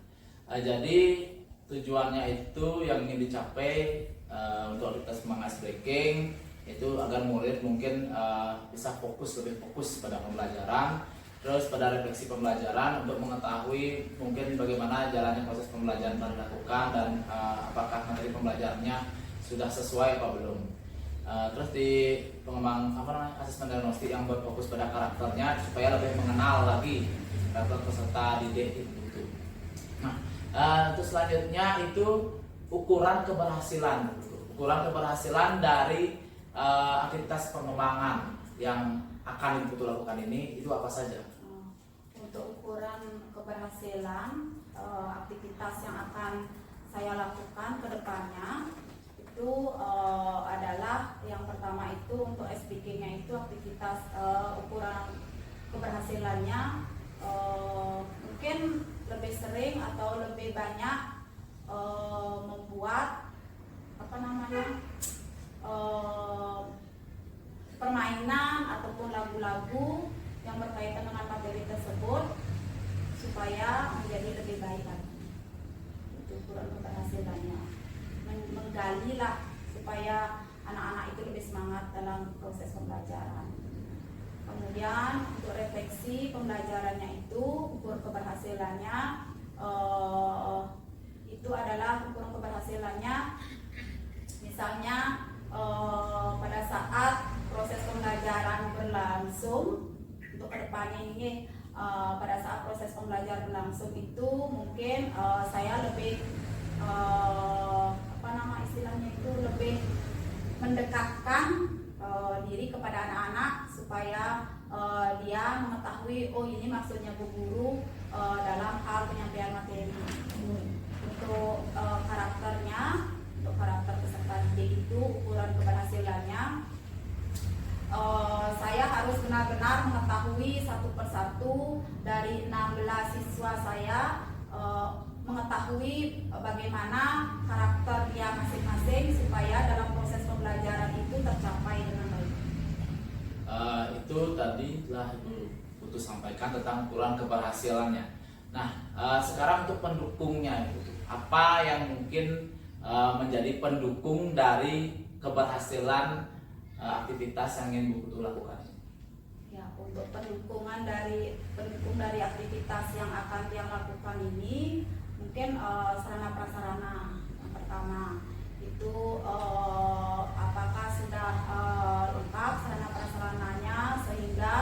Speaker 1: Jadi tujuannya itu yang ingin dicapai untuk aktivitas mengas breaking itu agar murid mungkin bisa lebih fokus pada pembelajaran, terus pada refleksi pembelajaran untuk mengetahui mungkin bagaimana jalannya proses pembelajaran telah dilakukan dan apakah materi pembelajarannya sudah sesuai apa belum. Terus di pengembang asesmen diagnostik yang berfokus pada karakternya supaya lebih mengenal lagi karakter peserta didik itu. Nah, terus selanjutnya itu ukuran keberhasilan. Ukuran keberhasilan dari aktivitas pengembangan yang akan Ibu lakukan ini itu apa saja?
Speaker 2: Untuk ukuran keberhasilan aktivitas yang akan saya lakukan ke depannya itu adalah yang pertama itu untuk speakingnya itu aktivitas ukuran keberhasilannya mungkin lebih sering atau lebih banyak membuat permainan ataupun lagu-lagu yang berkaitan dengan materi tersebut supaya menjadi lebih baik lagi. Itu ukuran keberhasilannya. Menggali lah supaya anak-anak itu lebih semangat dalam proses pembelajaran. Kemudian untuk refleksi pembelajarannya itu ukur keberhasilannya itu adalah ukuran keberhasilannya misalnya pada saat proses pembelajaran berlangsung untuk kedepannya ini pada saat proses pembelajaran berlangsung itu mungkin saya lebih istilahnya itu lebih mendekatkan diri kepada anak-anak supaya dia mengetahui oh ini maksudnya Bu Guru dalam hal penyampaian materi. Untuk karakternya, untuk karakter peserta didik itu ukuran keberhasilannya saya harus benar-benar mengetahui satu persatu dari 16 siswa saya mengetahui bagaimana karakter dia masing-masing supaya dalam proses pembelajaran itu tercapai dengan baik.
Speaker 1: Itu tadi telah Ibu Putu sampaikan tentang ukuran keberhasilannya. Nah, sekarang untuk pendukungnya itu apa yang mungkin menjadi pendukung dari keberhasilan aktivitas yang ingin Bu Putu lakukan?
Speaker 2: Ya, untuk pendukung dari aktivitas yang akan dia lakukan ini mungkin sarana prasarana. Yang pertama itu apakah sudah lengkap sarana prasarananya sehingga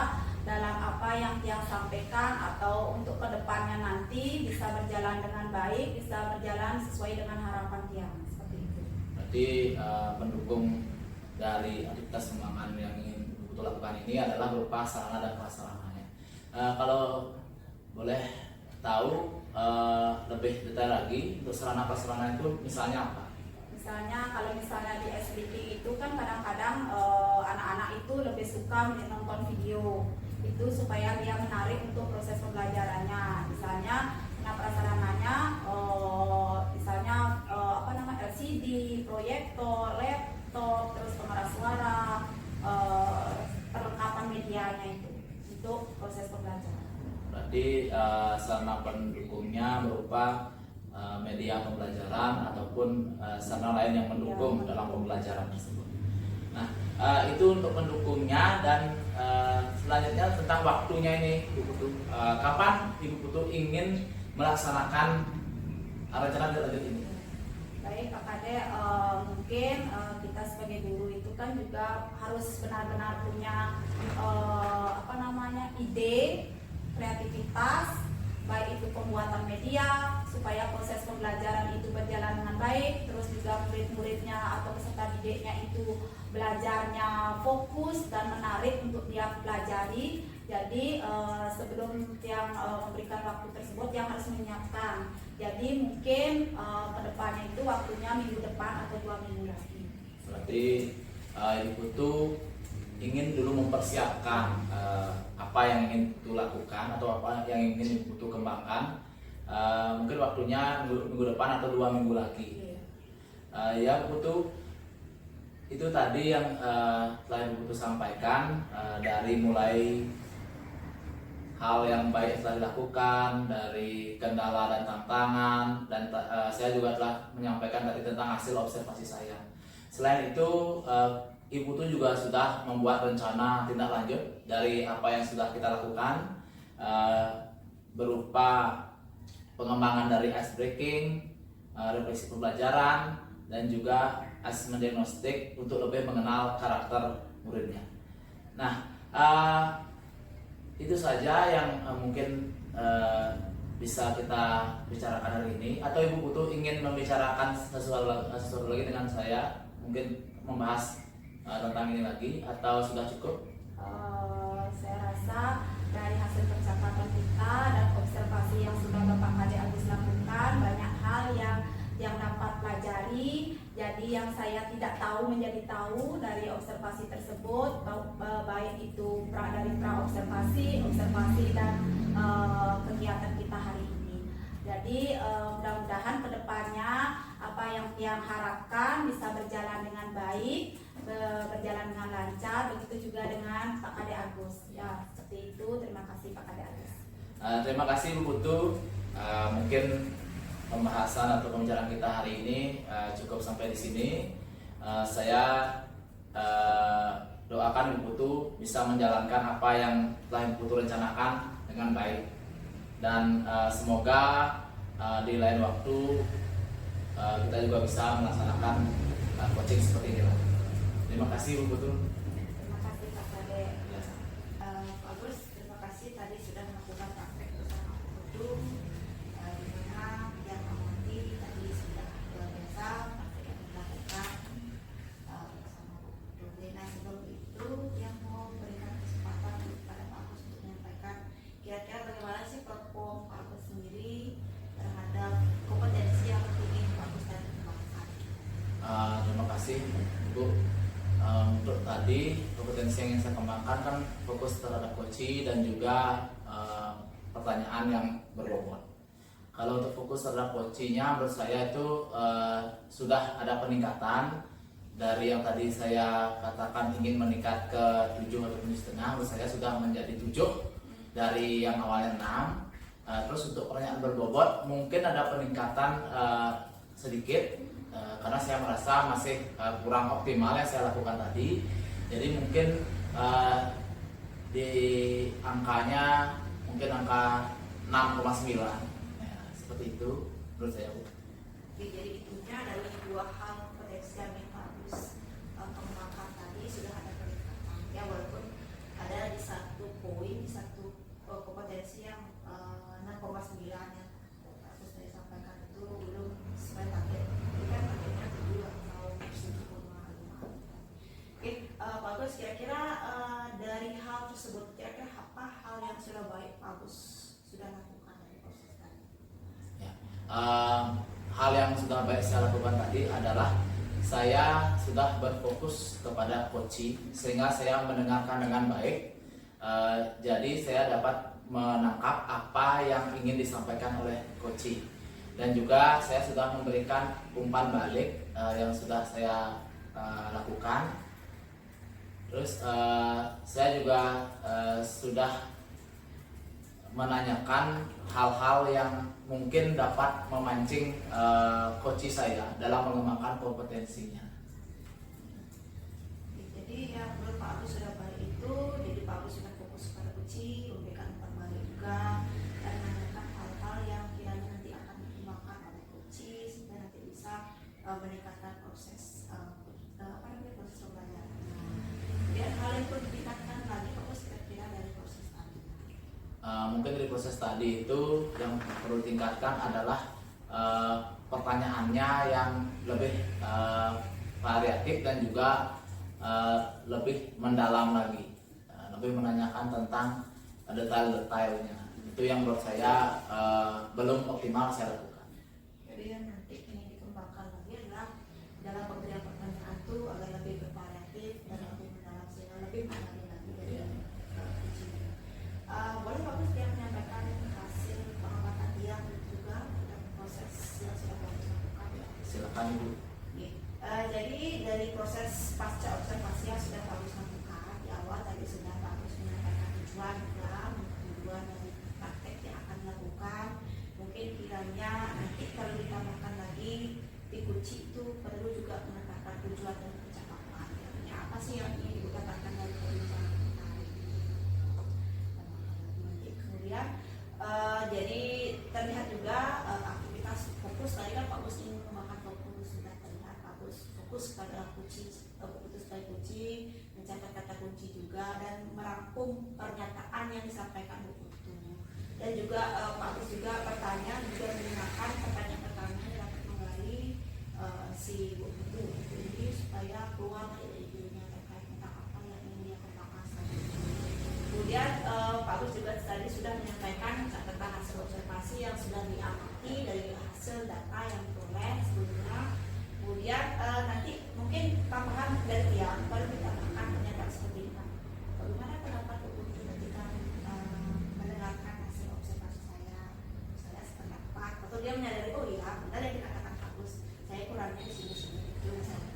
Speaker 2: dalam apa yang dia sampaikan atau untuk kedepannya nanti bisa berjalan dengan baik, bisa berjalan sesuai dengan harapan dia, seperti itu.
Speaker 1: Berarti pendukung dari aktivitas pengembangan yang ingin Bu Putu lakukan ini adalah berupa sarana dan prasarananya. Kalau boleh tahu lebih detail lagi untuk sarana prasarana itu misalnya apa?
Speaker 2: Misalnya kalau misalnya di SBK itu kan kadang-kadang anak-anak itu lebih suka menonton video itu supaya dia menarik untuk proses pembelajarannya. Misalnya prasarananya misalnya LCD, proyektor, laptop, terus pengeras suara, perlengkapan medianya itu untuk proses pembelajaran.
Speaker 1: Berarti sarana pendukungnya berupa media pembelajaran ataupun ataupun sarana lain yang mendukung dalam pembelajaran tersebut. Nah, itu untuk mendukungnya. Dan selanjutnya tentang waktunya ini, Ibu Putu. Kapan Ibu Putu ingin melaksanakan rencana lanjut ini?
Speaker 2: Baik Pak Kade, mungkin kita sebagai guru itu kan juga harus benar-benar punya ide, kreativitas, baik itu pembuatan media supaya proses pembelajaran itu berjalan dengan baik, terus juga murid-muridnya atau peserta didiknya itu belajarnya fokus dan menarik untuk dia pelajari. Jadi sebelum yang memberikan waktu tersebut yang harus menyiapkan. Jadi mungkin kedepannya itu waktunya minggu depan atau 2 minggu lagi.
Speaker 1: Berarti Ibu Putu ingin dulu mempersiapkan apa yang ingin Putu lakukan atau apa yang ingin Ibu Putu kembangkan. Mungkin waktunya minggu depan atau 2 minggu lagi. Ya Ibu Putu, itu tadi yang telah Ibu Putu sampaikan, dari mulai hal yang baik telah dilakukan, dari kendala dan tantangan, dan saya juga telah menyampaikan tadi tentang hasil observasi saya. Selain itu, Ibu Putu juga sudah membuat rencana tindak lanjut dari apa yang sudah kita lakukan, berupa pengembangan dari ice breaking, refleksi pembelajaran, dan juga asesmen diagnostik untuk lebih mengenal karakter muridnya. Nah, itu saja yang mungkin bisa kita bicarakan hari ini. Atau Ibu Putu ingin membicarakan sesuatu lagi dengan saya, mungkin membahas tentang ini lagi, atau sudah cukup?
Speaker 2: Saya rasa dari hasil percakapan kita dan observasi yang sudah Bapak Kade Agus lakukan, banyak hal yang dapat pelajari. Jadi yang saya tidak tahu menjadi tahu dari observasi tersebut, baik itu dari observasi dan kegiatan kita hari ini. Jadi mudah-mudahan kedepannya apa yang harapkan bisa berjalan dengan baik, berjalan dengan lancar. Begitu juga dengan Pak Kade Agus. Ya seperti itu. Terima kasih Pak Kade Agus.
Speaker 1: Terima kasih Ibu Putu. Mungkin pembahasan atau pembicaraan kita hari ini cukup sampai di sini. Saya doakan Ibu Putu bisa menjalankan apa yang telah Ibu Putu rencanakan dengan baik, dan semoga di lain waktu kita juga bisa melaksanakan coaching seperti ini lagi. Terima kasih Ibu Putu.
Speaker 2: Terima kasih Pak Kade.
Speaker 5: Pak Agus, terima kasih tadi sudah melakukan praktek bersama Putu, di mana yang mengerti tadi sudah luar biasa praktek yang dilakukan bersama Putu. Nah sebelum itu yang mau berikan kesempatan kepada Pak Agus untuk menyampaikan kira-kira bagaimana sih perform Pak Agus sendiri terhadap kompetensi yang ingin Pak Agus dan kembangkan.
Speaker 1: Terima kasih Ibu. Untuk tadi kompetensi yang ingin saya kembangkan kan fokus terhadap coaching dan juga pertanyaan yang berbobot. Kalau untuk fokus terhadap coachingnya, menurut saya itu sudah ada peningkatan dari yang tadi saya katakan ingin meningkat ke 7 atau 7,5. Menurut saya sudah menjadi 7 dari yang awalnya 6. Terus untuk pertanyaan berbobot mungkin ada peningkatan sedikit, karena saya merasa masih kurang optimal yang saya lakukan tadi. Jadi mungkin di angkanya mungkin angka 6,9 ya, seperti itu menurut saya.
Speaker 5: Oke, jadi intinya dari 2 hal potensi yang Pak Agus kembangkan tadi sudah ada peningkatan ya, walaupun ada di satu poin, di satu kompetensi yang 6,9 yang Pak Agus tadi sampaikan itu belum sesuai target. Ini kan targetnya 7 atau 7,5. Oke, Pak Agus, kira-kira dari hal tersebut, kira-kira apa hal yang sudah baik Pak Agus sudah lakukan dari proses tadi?
Speaker 1: Ya. Hal yang sudah baik saya lakukan tadi adalah saya sudah berfokus kepada coaching sehingga saya mendengarkan dengan baik. Jadi saya dapat menangkap apa yang ingin disampaikan oleh coaching, dan juga saya sudah memberikan umpan balik yang sudah saya lakukan. Terus saya juga sudah menanyakan hal-hal yang mungkin dapat memancing coach saya dalam mengembangkan kompetensinya.
Speaker 5: Jadi yang menurut Pak Agus sudah baik itu, jadi Pak Agus sudah fokus pada kunci, memberikan informasi juga, dan menanyakan hal-hal yang kiranya nanti akan dikembangkan oleh kunci sehingga nanti bisa meningkatkan proses proses pembelajaran. Dan hal yang perlu ditingkatkan lagi Pak Agus kira-kira dari proses tadi.
Speaker 1: Mungkin dari proses tadi itu yang perlu ditingkatkan adalah pertanyaannya yang lebih variatif dan juga lebih mendalam lagi, lebih menanyakan tentang detail-detailnya. Itu yang menurut saya belum optimal saya lakukan.
Speaker 5: Jadi yang nanti ingin dikembangkan lagi adalah dalam pemberian pertanyaan itu agar lebih bervariatif dan lebih mendalam sehingga lebih menarik lagi dari kunci. Boleh Pak Gus dia menyampaikan hasil pengamatan dia juga dan proses yang sudah Pak Gus lakukan.
Speaker 1: Silakan Ibu.
Speaker 5: Jadi dari proses pasca observasi yang sudah Pak Gus lakukan di awal tadi sudah Pak Gus menyampaikan tujuan dari praktek yang akan dilakukan. Mungkin kiranya nanti kalau ditambahkan lagi di kunci itu perlu juga menetapkan tujuan dan percakapan. Artinya apa sih yang ingin dikatakan dari perbincangan kita hari ini? Kemudian jadi terlihat juga aktivitas fokus tadi kan Pak Gus ingin mengembangkan fokus, sudah terlihat Pak Gus fokus pada kunci, fokus pada kunci, mencatat kata kunci juga dan merangkum pernyataan yang disampaikan Bu Putu. Dan juga Pak Gus juga bertanya juga menggunakan pertanyaan-pertanyaan yang dapat menggali si Bu Putu ini supaya keluar dari dirinya terkait tentang apa yang ingin dia kembangkan. Kemudian Pak Gus juga tadi sudah menyampaikan catatan hasil observasi yang sudah diamati dari hasil data yang diperoleh sebelumnya. Kemudian nanti mungkin tambahan dari yang baru ditambahkan pernyataan seperti ini. Bagaimana pendapat Bu Putu ketika mendengarkan hasil observasi saya sependapat atau dia menyadari oh iya benar yang dikatakan Pak Gus, saya kurangnya di sini itu misalnya.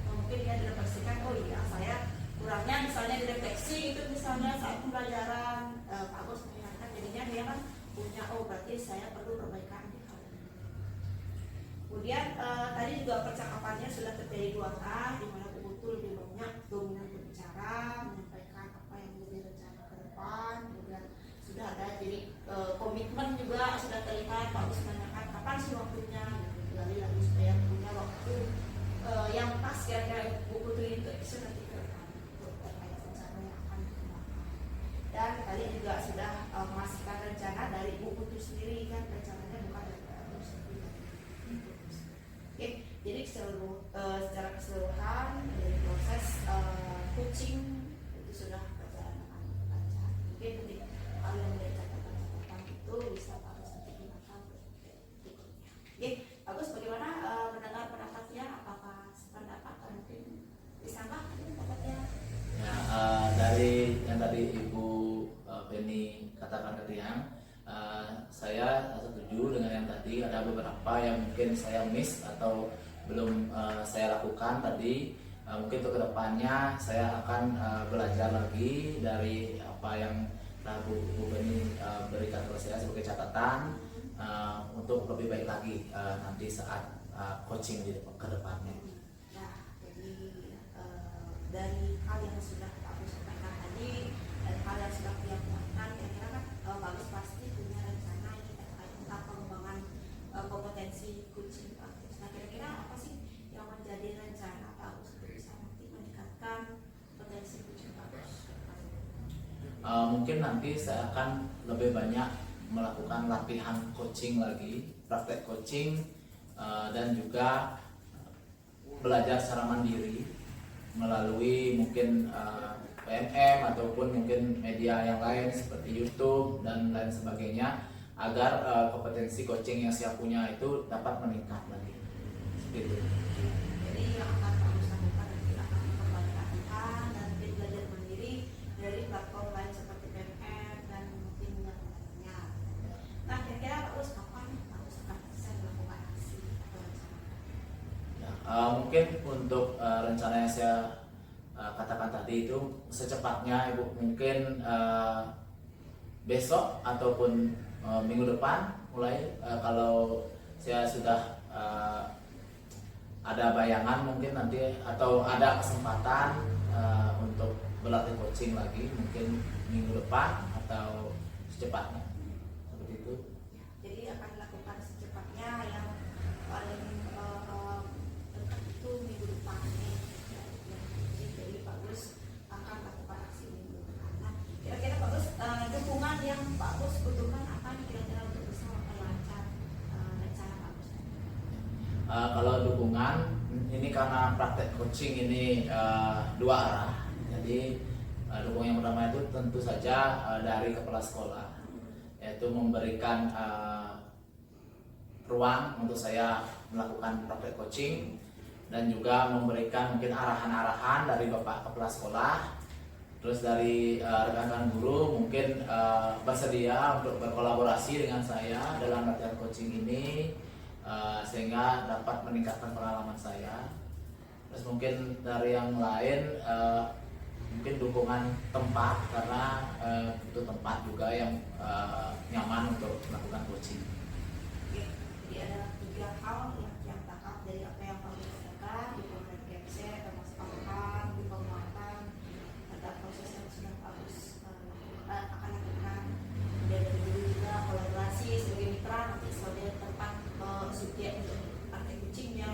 Speaker 5: Atau mungkin dia direfleksikan oh iya saya kurangnya misalnya direfleksi itu misalnya saat pembelajaran Pak Gus mengingatkan jadinya dia kan punya oh berarti saya perlu perbaikan di hal ini. Kemudian tadi juga percakapannya sudah terjadi 2A di mana Bu Putu lebih banyak dominan berbicara menyampaikan apa yang menjadi rencana ke depan. Kemudian sudah ada jadi komitmen juga sudah terlihat Pak Gus menanyakan kapan sih waktunya kembali lagi supaya punya waktu yang pas kira-kira Bu Putu itu nanti ke depan terkait rencana yang akan dikembangkan. Dan tadi juga sudah memastikan rencana dari Bu Putu sendiri kan rencananya bukan dari Pak Gus sendiri. Oke, jadi secara keseluruhan dari proses coaching itu sudah berjalan dengan lancar. Mungkin nanti hal yang menjadi catatan itu bisa Pak Gus nanti gunakan berikutnya. Oke, Bagus bagaimana mendengar pendapatnya? Apakah sependapat atau mungkin disambah pendapatnya?
Speaker 1: Ya, dari yang tadi Ibu Penny katakan tadi saya setuju dengan yang tadi. Ada beberapa yang mungkin saya miss atau belum saya lakukan tadi. Mungkin untuk kedepannya saya akan belajar lagi dari apa yang Bu Penny berikan kepada saya sebagai catatan untuk lebih baik lagi nanti saat coaching di kedepannya.
Speaker 5: Nah, jadi dari hal yang sudah Pak Gus sampaikan tadi dan hal yang sudah dia buatkan, kira-kira kan Pak Gus pasti punya rencana ini terkait tentang pengembangan kompetensi coaching Pak Gus. Nah, kira-kira apa sih yang menjadi rencana Pak Gus untuk bisa nanti meningkatkan potensi coaching Pak Gus?
Speaker 1: Mungkin nanti saya akan lebih banyak melakukan latihan coaching lagi, praktek coaching, dan juga belajar secara mandiri melalui mungkin PMM ataupun mungkin media yang lain seperti YouTube dan lain sebagainya agar kompetensi coaching yang saya punya itu dapat meningkat lagi. Seperti itu.
Speaker 5: Jadi yang akan Pak Gus lakukan nanti akan memperbanyak latihan dan mungkin belajar mandiri dari platform lain seperti PMM dan mungkin yang lainnya. Nah, kira-kira Pak Gus kapan Pak Gus akan bisa melakukan aksi atau rencana?
Speaker 1: Mungkin untuk rencana yang saya katakan tadi itu secepatnya Ibu mungkin besok ataupun minggu depan mulai kalau saya sudah ada bayangan mungkin nanti atau ada kesempatan untuk berlatih coaching lagi mungkin minggu depan atau secepatnya seperti itu.
Speaker 5: Jadi akan dilakukan secepatnya, yang paling dekat itu minggu depan nih. Jadi Pak Gus akan lakukan aksi minggu depan. Nah, kira-kira Pak Gus, dukungan yang Pak Gus butuhkan apa nih kira-kira untuk bisa memperlancar rencana Pak Gus?
Speaker 1: Kalau dukungan ini karena praktek coaching ini dua arah. Jadi dukungan yang pertama itu tentu saja dari kepala sekolah, yaitu memberikan ruang untuk saya melakukan praktek coaching dan juga memberikan mungkin arahan-arahan dari Bapak Kepala Sekolah. Terus dari rekan-rekan guru mungkin bersedia untuk berkolaborasi dengan saya dalam latihan coaching ini sehingga dapat meningkatkan pengalaman saya. Terus mungkin dari yang lain mungkin dukungan tempat karena butuh tempat juga yang nyaman untuk melakukan coaching.
Speaker 5: Oke, jadi ada 3 hal yang tahap dari apa yang Pak Gus katakan di program KFC, termasuk pemahaman, di penguatan, ada proses yang sudah Pak Gus akan lakukan. Dan dari dulu juga kolaborasi sebagai mitra, nanti sebagai tempat subjek untuk praktek coachingnya,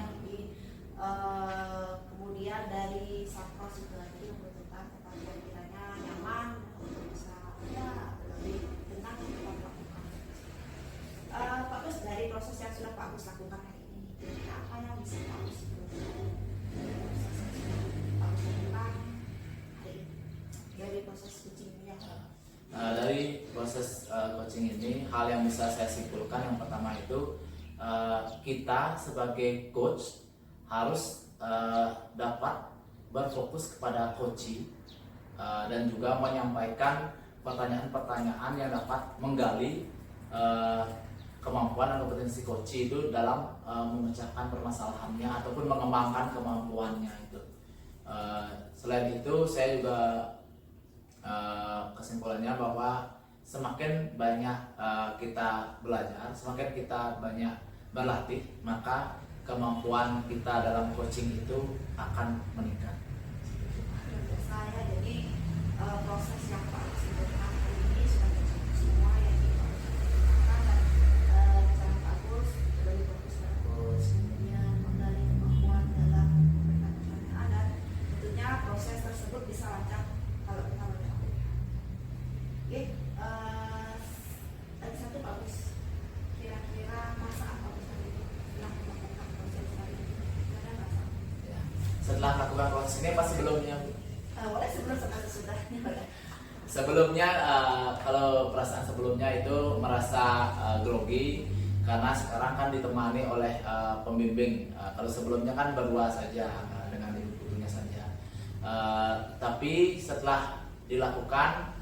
Speaker 5: kemudian dari Satpros juga tadi membutuhkan tempat yang kiranya nyaman untuk bisa lebih tenang untuk melakukan. Pak Gus, dari proses yang sudah Pak Gus lakukan hari ini, kira-kira apa yang bisa Pak Gus lakukan hari ini dari proses coachingnya?
Speaker 1: Dari proses coaching ini, hal yang bisa saya simpulkan yang pertama itu kita sebagai coach harus dapat berfokus kepada coaching dan juga menyampaikan pertanyaan-pertanyaan yang dapat menggali kemampuan dan kompetensi coaching itu dalam memecahkan permasalahannya ataupun mengembangkan kemampuannya itu. Selain itu saya juga kesimpulannya bahwa semakin banyak kita belajar, semakin kita banyak berlatih, maka kemampuan kita dalam coaching itu akan meningkat.
Speaker 5: Menurut saya, jadi proses yang Pak Gus sebutkan hari ini sudah mencakup semua yang Pak Gus katakan, dan rencana Pak Gus dari fokus bagus, kemudian menggali kemampuan dalam memberikan pertanyaan, dan tentunya proses tersebut bisa lancar kalau kita melakukan. Oke, tadi satu Pak Gus, kira-kira masa apa Gus tadi setelah melakukan proses hari ini? Ada masa?
Speaker 1: Ya. Setelah melakukan proses ini apa sebelumnya?
Speaker 5: Boleh sebelum sesudah.
Speaker 1: Sebelumnya kalau perasaan sebelumnya itu merasa grogi karena sekarang kan ditemani oleh pembimbing. Kalau sebelumnya kan berdua saja dengan ibu gurunya saja. Tapi setelah dilakukan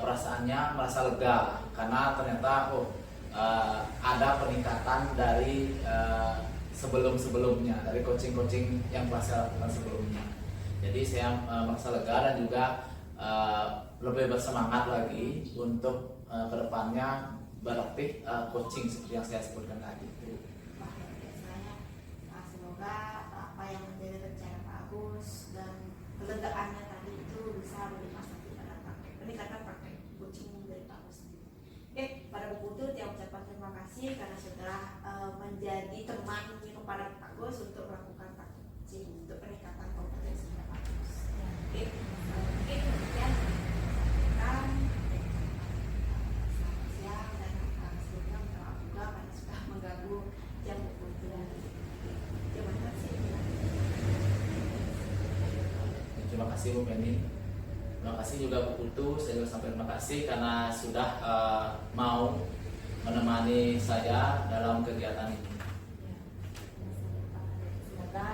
Speaker 1: perasaannya merasa lega karena ternyata ada peningkatan dari sebelum-sebelumnya, dari coaching-coaching yang telah saya lakukan sebelumnya. Jadi saya merasa lega dan juga lebih bersemangat lagi untuk kedepannya berlatih coaching seperti yang saya sebutkan tadi.
Speaker 5: Wah, luar biasa ya. Semoga apa yang menjadi rencana Pak Agus dan kelegaannya tadi itu bisa dinikmati pada peningkatan praktek coaching dari Pak Agus sendiri. Oke, pada buku itu saya ucapkan terima kasih karena sudah menjadi teman kepada Pak Agus untuk melakukan praktek coaching untuk peningkatan kompetensi Pak Agus. Oke, mungkin demikian sampaikan. Selamat siang dan sebelumnya minta maaf juga karena sudah mengganggu jam buku itu. Terima kasih.
Speaker 1: Terima kasih Bu Penny. Terima kasih juga Bu Putu. Saya juga sampai terima kasih karena sudah mau menemani saya dalam kegiatan ini.
Speaker 5: Semoga